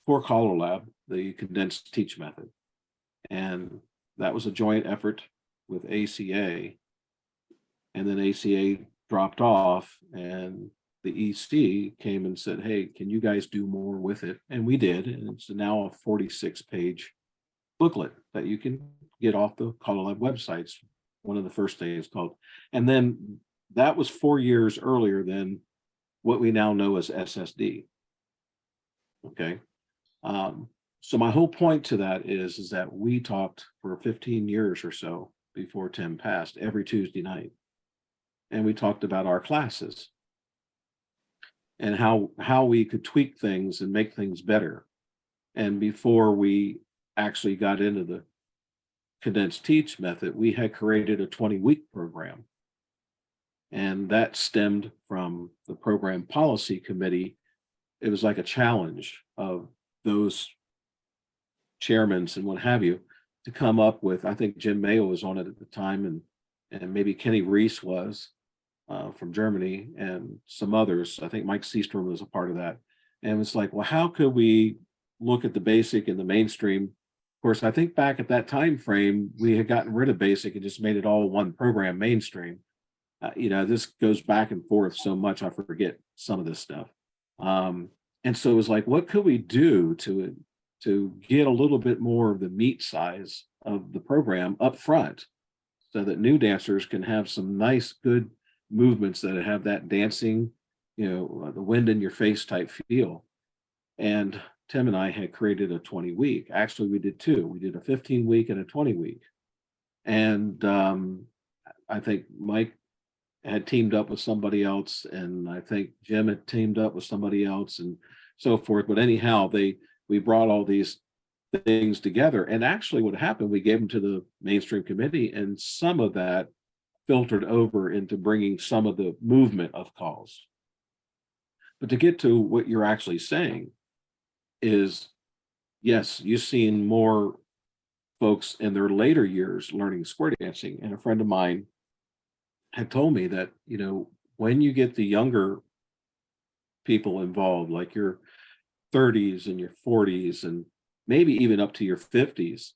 for Color Lab the condensed teach method, and that was a joint effort with ACA, and then ACA dropped off, and the EC came and said, "Hey, can you guys do more with it?" And we did, and it's now a 46-page booklet that you can get off the Color Lab websites. One of the first things called, and then that was 4 years earlier than what we now know as SSD. Okay. So my whole point to that is that we talked for 15 years or so before Tim passed every Tuesday night. And we talked about our classes and how we could tweak things and make things better. And before we actually got into the condensed teach method, we had created a 20-week program. And that stemmed from the program policy committee. It was like a challenge of those chairmen and what have you to come up with. I think Jim Mayo was on it at the time, and maybe Kenny Reese was from Germany, and some others. I think Mike Seastrom was a part of that. And it's like, well, how could we look at the basic and the mainstream? Of course, I think back at that time frame, we had gotten rid of basic and just made it all one program, mainstream. This goes back and forth so much, I forget some of this stuff. And so it was like, what could we do to get a little bit more of the meat size of the program up front so that new dancers can have some nice, good movements that have that dancing, the wind in your face type feel. And Tim and I had created a 20-week. Actually, we did two. We did a 15-week and a 20-week. And I think Mike had teamed up with somebody else, and I think Jim had teamed up with somebody else, and so forth. But anyhow, we brought all these things together, and actually what happened, we gave them to the mainstream committee, and some of that filtered over into bringing some of the movement of calls. But to get to what you're actually saying is, yes, you've seen more folks in their later years learning square dancing. And a friend of mine had told me that, when you get the younger people involved, like your 30s and your 40s, and maybe even up to your 50s,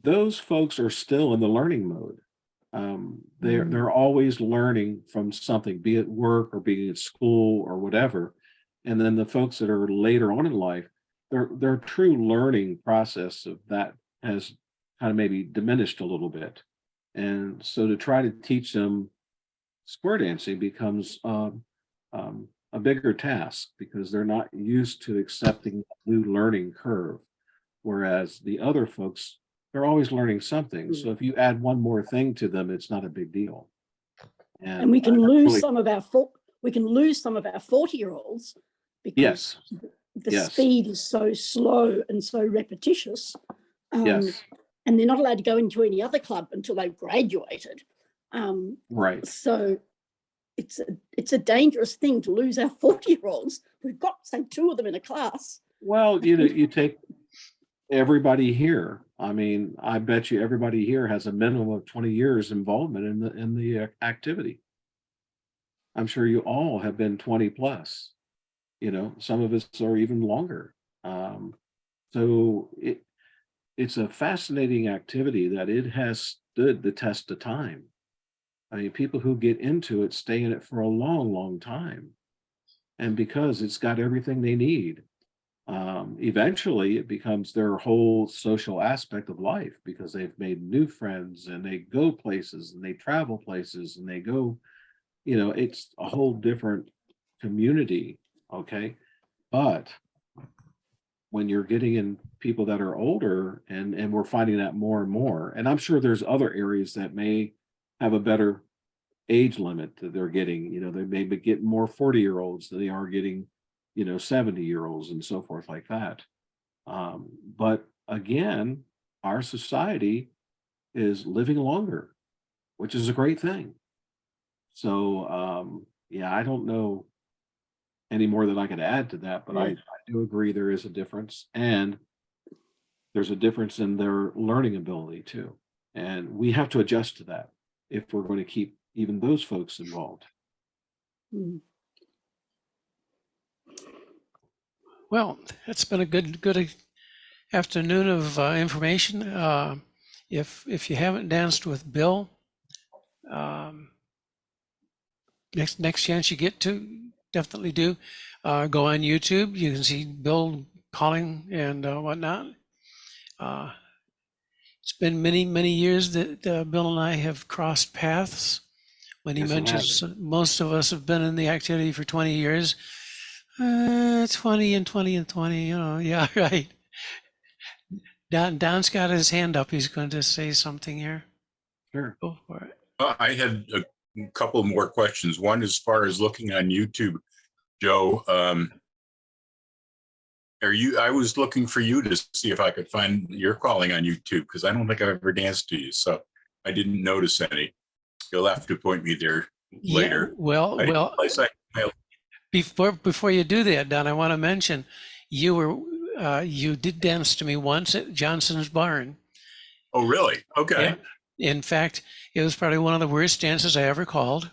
those folks are still in the learning mode. They're always learning from something, be it work or be it school or whatever. And then the folks that are later on in life, their true learning process of that has kind of maybe diminished a little bit. And so to try to teach them square dancing becomes a bigger task because they're not used to accepting a new learning curve. Whereas the other folks, they're always learning something. So if you add one more thing to them, it's not a big deal. And we can lose some of our 40-year-olds because Yes, the yes. speed is so slow and so repetitious. yes, And they're not allowed to go into any other club until they've graduated. right. So it's a dangerous thing to lose our 40-year-olds. We've got, say, 2 of them in a class. Well, you take everybody here. I mean, I bet you everybody here has a minimum of 20 years involvement in the activity. I'm sure you all have been 20 plus. Some of us are even longer. So it's a fascinating activity that it has stood the test of time. I mean, people who get into it stay in it for a long, long time. And because it's got everything they need, eventually it becomes their whole social aspect of life because they've made new friends and they go places and they travel places and they go, it's a whole different community. Okay. But when you're getting in people that are older and we're finding that more and more, and I'm sure there's other areas that may have a better age limit that they're getting, they may be getting more 40-year-olds than they are getting, 70-year-olds and so forth like that. But again, our society is living longer, which is a great thing. So yeah, I don't know any more that I could add to that, but I do agree there is a difference, and there's a difference in their learning ability too. And we have to adjust to that if we're going to keep even those folks involved. Mm. Well, it's been a good afternoon of information. If you haven't danced with Bill, next chance you get to, definitely do. Go on YouTube. You can see Bill calling and whatnot. It's been many years that Bill and I have crossed paths. When he Yes, it mentions has. most of us have been in the activity for 20 years, 20 and 20 and 20, yeah, right. Don's got his hand up. He's going to say something here. Sure. Go for it. I had a couple more questions. One, as far as looking on YouTube, Joe, I was looking for you to see if I could find your calling on YouTube because I don't think I've ever danced to you, so I didn't notice any. You'll have to point me there later. Yeah, well, before you do that, Don, I want to mention you did dance to me once at Johnson's Barn. Oh, really? Okay. Yeah. In fact, it was probably one of the worst dances I ever called.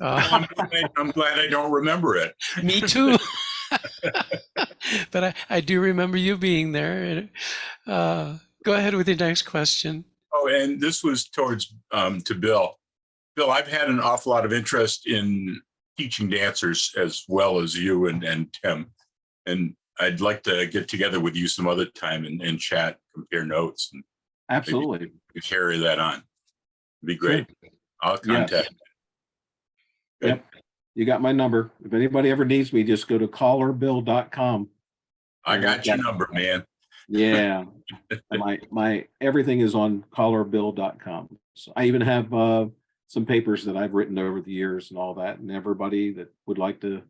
I'm glad I don't remember it. Me too. But I do remember you being there. Go ahead with your next question. Oh, and this was towards to Bill. Bill, I've had an awful lot of interest in teaching dancers as well as you and Tim. And I'd like to get together with you some other time and chat, compare notes, and Absolutely. carry that on. It'd be great. Sure. I'll contact. Yes. Yep. You got my number. If anybody ever needs me, just go to callerbill.com. I got your number, man. Yeah. my everything is on callerbill.com. So I even have some papers that I've written over the years and all that. And everybody that would like to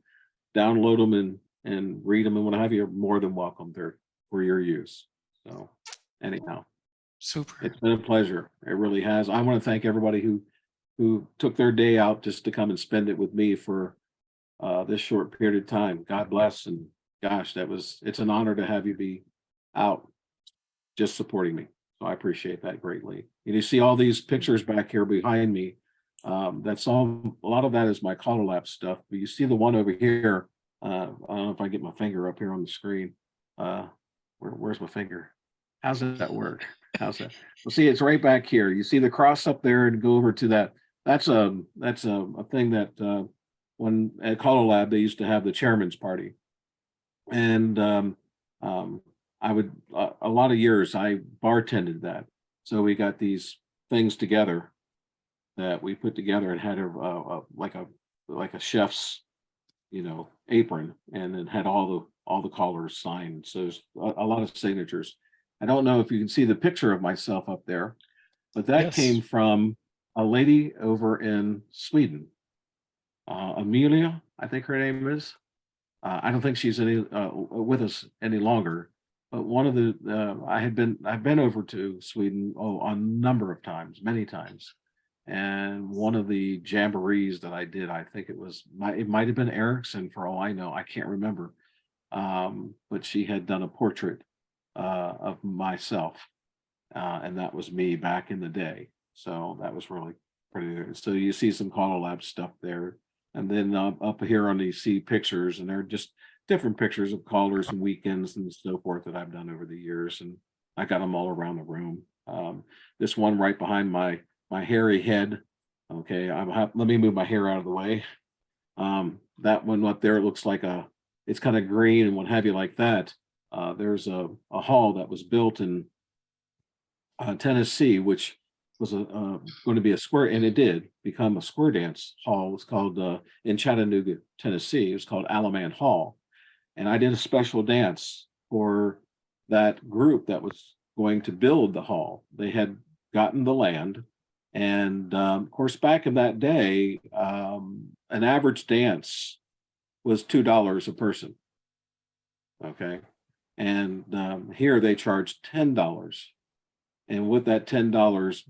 download them and read them and what have you are more than welcome. They're for your use. So anyhow, Super. it's been a pleasure. It really has. I want to thank everybody who took their day out just to come and spend it with me for this short period of time. God bless. And gosh, it's an honor to have you be out just supporting me. So I appreciate that greatly. And you see all these pictures back here behind me. That's all, a lot of that is my Collar Lab stuff. But you see the one over here. I don't know if I get my finger up here on the screen. Where's my finger? How's that work? How's that? Well, see, it's right back here. You see the cross up there and go over to that. That's a thing that when at Collar Lab, they used to have the chairman's party. And I would, a lot of years I bartended that. So we got these things together that we put together and had like a chef's, apron, and then had all the callers signed. So there's a lot of signatures. I don't know if you can see the picture of myself up there, but that Yes. came from a lady over in Sweden. Amelia, I think her name is. I don't think she's with us any longer. But one of the I've been over to Sweden a number of times, many times, and one of the jamborees that I did, I think it might have been Ericsson for all I know, I can't remember. But she had done a portrait of myself, and that was me back in the day. So that was really pretty good. So you see some Color Lab stuff there. And then up here on you see pictures, and they're just different pictures of callers and weekends and so forth that I've done over the years. And I got them all around the room. This one right behind my hairy head. Okay, let me move my hair out of the way. That one up there looks like it's kind of green and what have you like that. There's a hall that was built in Tennessee, which was going to be a square, and it did become a square dance hall. It's called in Chattanooga, Tennessee. It was called Alaman Hall, and I did a special dance for that group that was going to build the hall. They had gotten the land, and of course, back in that day, an average dance was $2 a person. Okay, and here they charged $10, and with that $10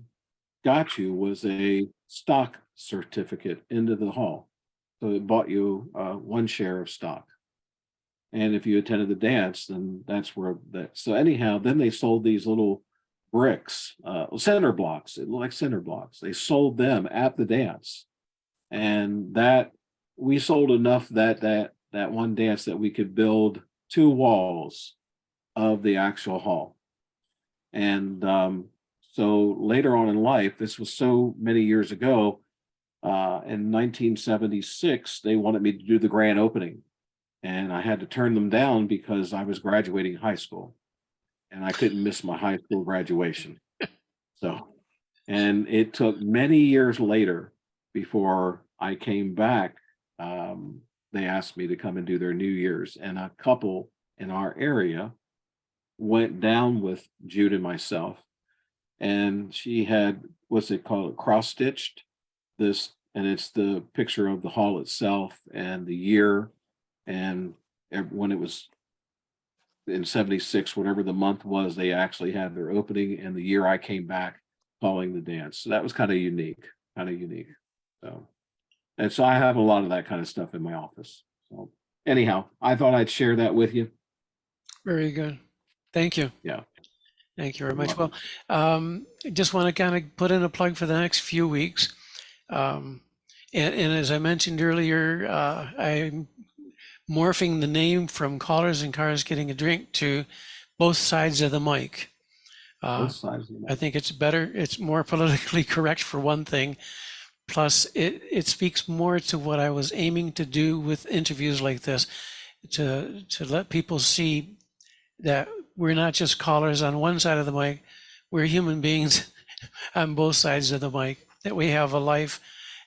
got you was a stock certificate into the hall. So it bought you one share of stock. And if you attended the dance, then that's where that. So anyhow, then they sold these little bricks, center blocks. It looked like center blocks. They sold them at the dance, and that we sold enough that one dance that we could build 2 walls of the actual hall. And so later on in life, this was so many years ago, in 1976, they wanted me to do the grand opening. And I had to turn them down because I was graduating high school and I couldn't miss my high school graduation. So, and it took many years later before I came back. They asked me to come and do their New Year's, and a couple in our area went down with Jude and myself. And she had, what's it called, cross-stitched this, and it's the picture of the hall itself and the year, and when it was in 76, whatever the month was, they actually had their opening, and the year I came back calling the dance. So that was kind of unique. So, and so I have a lot of that kind of stuff in my office. So anyhow, I thought I'd share that with you. Very good. Thank you. Yeah. Thank you very You're much. Well, I just want to kind of put in a plug for the next few weeks. And as I mentioned earlier, I'm morphing the name from Callers and Cars Getting a Drink to Both Sides of the Mic. Both sides of the I think it's better. It's more politically correct for one thing. Plus, it speaks more to what I was aiming to do with interviews like this, to let people see that we're not just callers on one side of the mic, we're human beings on both sides of the mic, that we have a life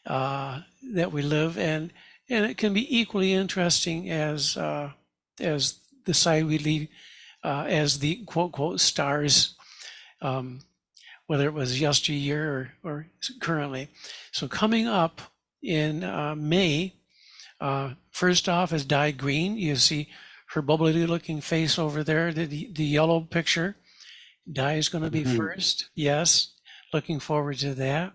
that we live, and it can be equally interesting as the side we leave as the quote, quote, stars, whether it was yesteryear or currently. So coming up in May, first off is Di Green. You see her bubbly looking face over there, the yellow picture. Di is going to be first. Yes, looking forward to that.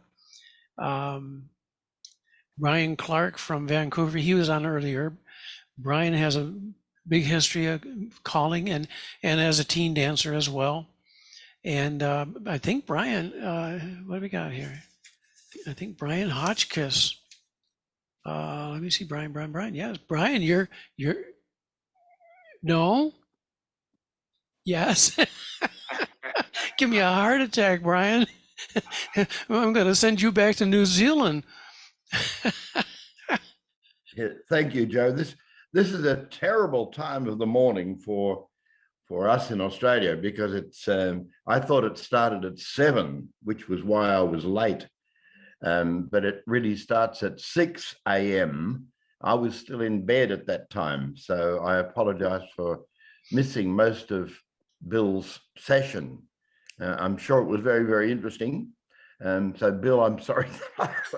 Brian Clark from Vancouver, he was on earlier. Brian has a big history of calling and as a teen dancer as well. And I think Brian, what do we got here? I think Brian Hotchkiss. Let me see, Brian. Yes, Brian, you're no. Yes. Give me a heart attack, Brian. I'm going to send you back to New Zealand. Thank you, Joe. This is a terrible time of the morning for for us in Australia, because it's, I thought it started at 7, which was why I was late. But it really starts at 6 a.m. I was still in bed at that time, so I apologize for missing most of Bill's session. I'm sure it was very, very interesting. So Bill, I'm sorry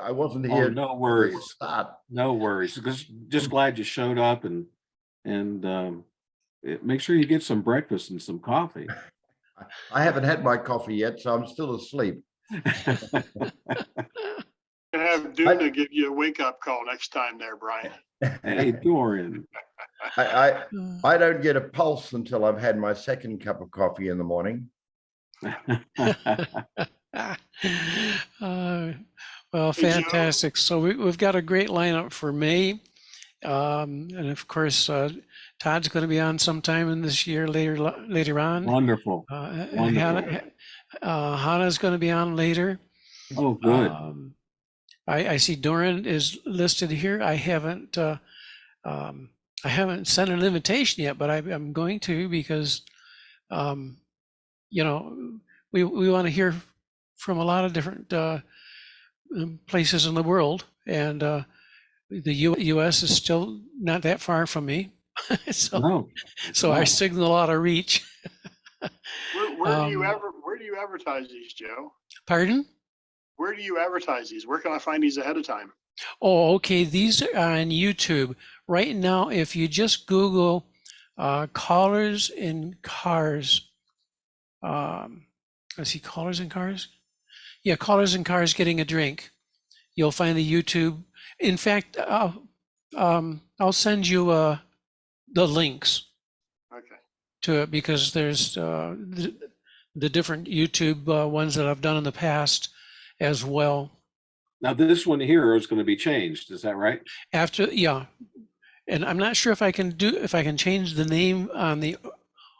I wasn't Oh, here. no worries. Start. No worries. Just glad you showed up and make sure you get some breakfast and some coffee. I haven't had my coffee yet, so I'm still asleep. And have Duna give you a wake-up call next time there, Brian. Hey, Dorian. I don't get a pulse until I've had my second cup of coffee in the morning. Well, Hey, Joe. fantastic. So we've got a great lineup for May. And of course, Todd's going to be on sometime in this year later on. Wonderful. Hannah's going to be on later. Oh, good. I see Doran is listed here. I haven't sent an invitation yet, but I'm going to, because you know, we want to hear from a lot of different places in the world, and the U.S. is still not that far from me, so No. our signal ought to reach. Where do you advertise these, Joe? Pardon? Where do you advertise these? Where can I find these ahead of time? Oh, okay. These are on YouTube right now. If you just Google callers in cars, let's see, callers in cars. Yeah, callers in cars getting a drink. You'll find the YouTube. In fact, I'll send you the links Okay. to it, because there's the different YouTube ones that I've done in the past as well. Now this one here is going to be changed. Is that right? Yeah, and I'm not sure if I can change the name on the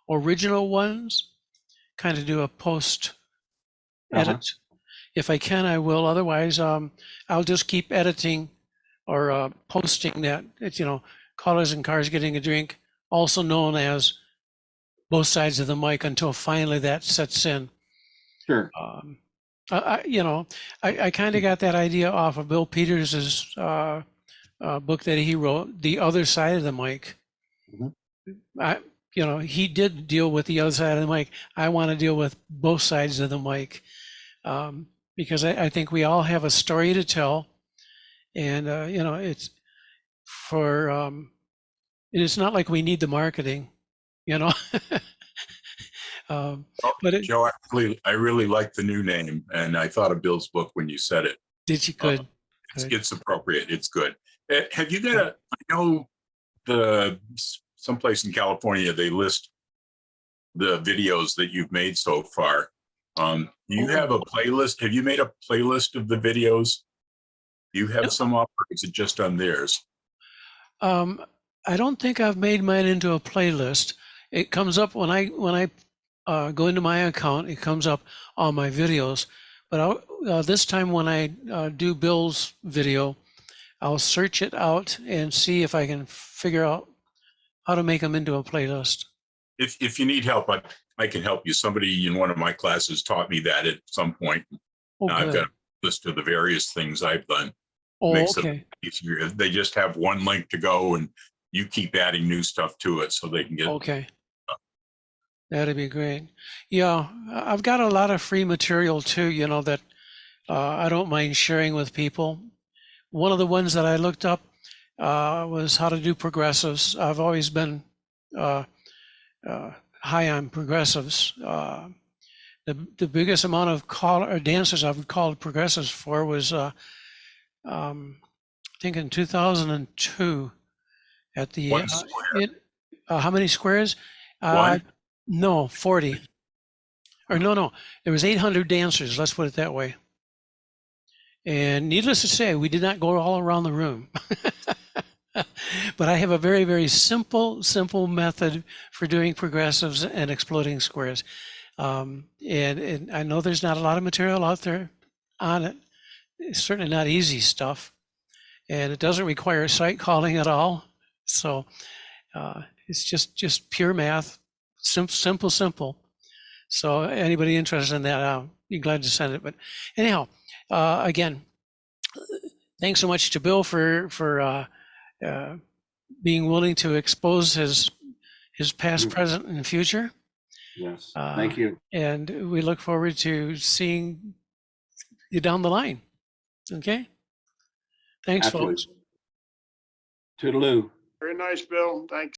original ones, kind of do a post edit. If I can, I will. Otherwise, I'll just keep editing or posting that. It's, callers in cars getting a drink, also known as both sides of the mic, until finally that sets in. Sure. I kind of got that idea off of Bill Peters's book that he wrote, The Other Side of the Mic. He did deal with the other side of the mic. I want to deal with both sides of the mic, because I think we all have a story to tell, and it's for it's not like we need the marketing, but Joe, I really like the new name, and I thought of Bill's book when you said it. did you good? It's appropriate. It's good. Have you got I know someplace in California, they list the videos that you've made so far. Do you have a playlist? Have you made a playlist of the videos? Do you have some up, or is it just on theirs? I don't think I've made mine into a playlist. It comes up when I go into my account. It comes up on my videos. But this time when I do Bill's video, I'll search it out and see if I can figure out how to make them into a playlist. If you need help, I can help you. Somebody in one of my classes taught me that at some point. I've got a list of the various things I've done. Oh, Makes okay. it easier. They just have one link to go, and you keep adding new stuff to it so they can get. Okay. That'd be great. Yeah, I've got a lot of free material too, that I don't mind sharing with people. One of the ones that I looked up was how to do progressives. I've always been high on progressives. The biggest amount of dancers I've called progressives for was I think in 2002 at the One square. how many squares? One? No, 40. Or no, there was 800 dancers, let's put it that way. And needless to say, we did not go all around the room. But I have a very, very simple method for doing progressives and exploding squares. And I know there's not a lot of material out there on it. It's certainly not easy stuff. And it doesn't require sight calling at all. So it's just pure math, Simple. So anybody interested in that, I'll be glad to send it. But anyhow, again, thanks so much to Bill for being willing to expose his past, present, and future. Yes, thank you. And we look forward to seeing you down the line. Okay. Thanks, Absolutely. folks. Toodaloo. Very nice, Bill. Thanks.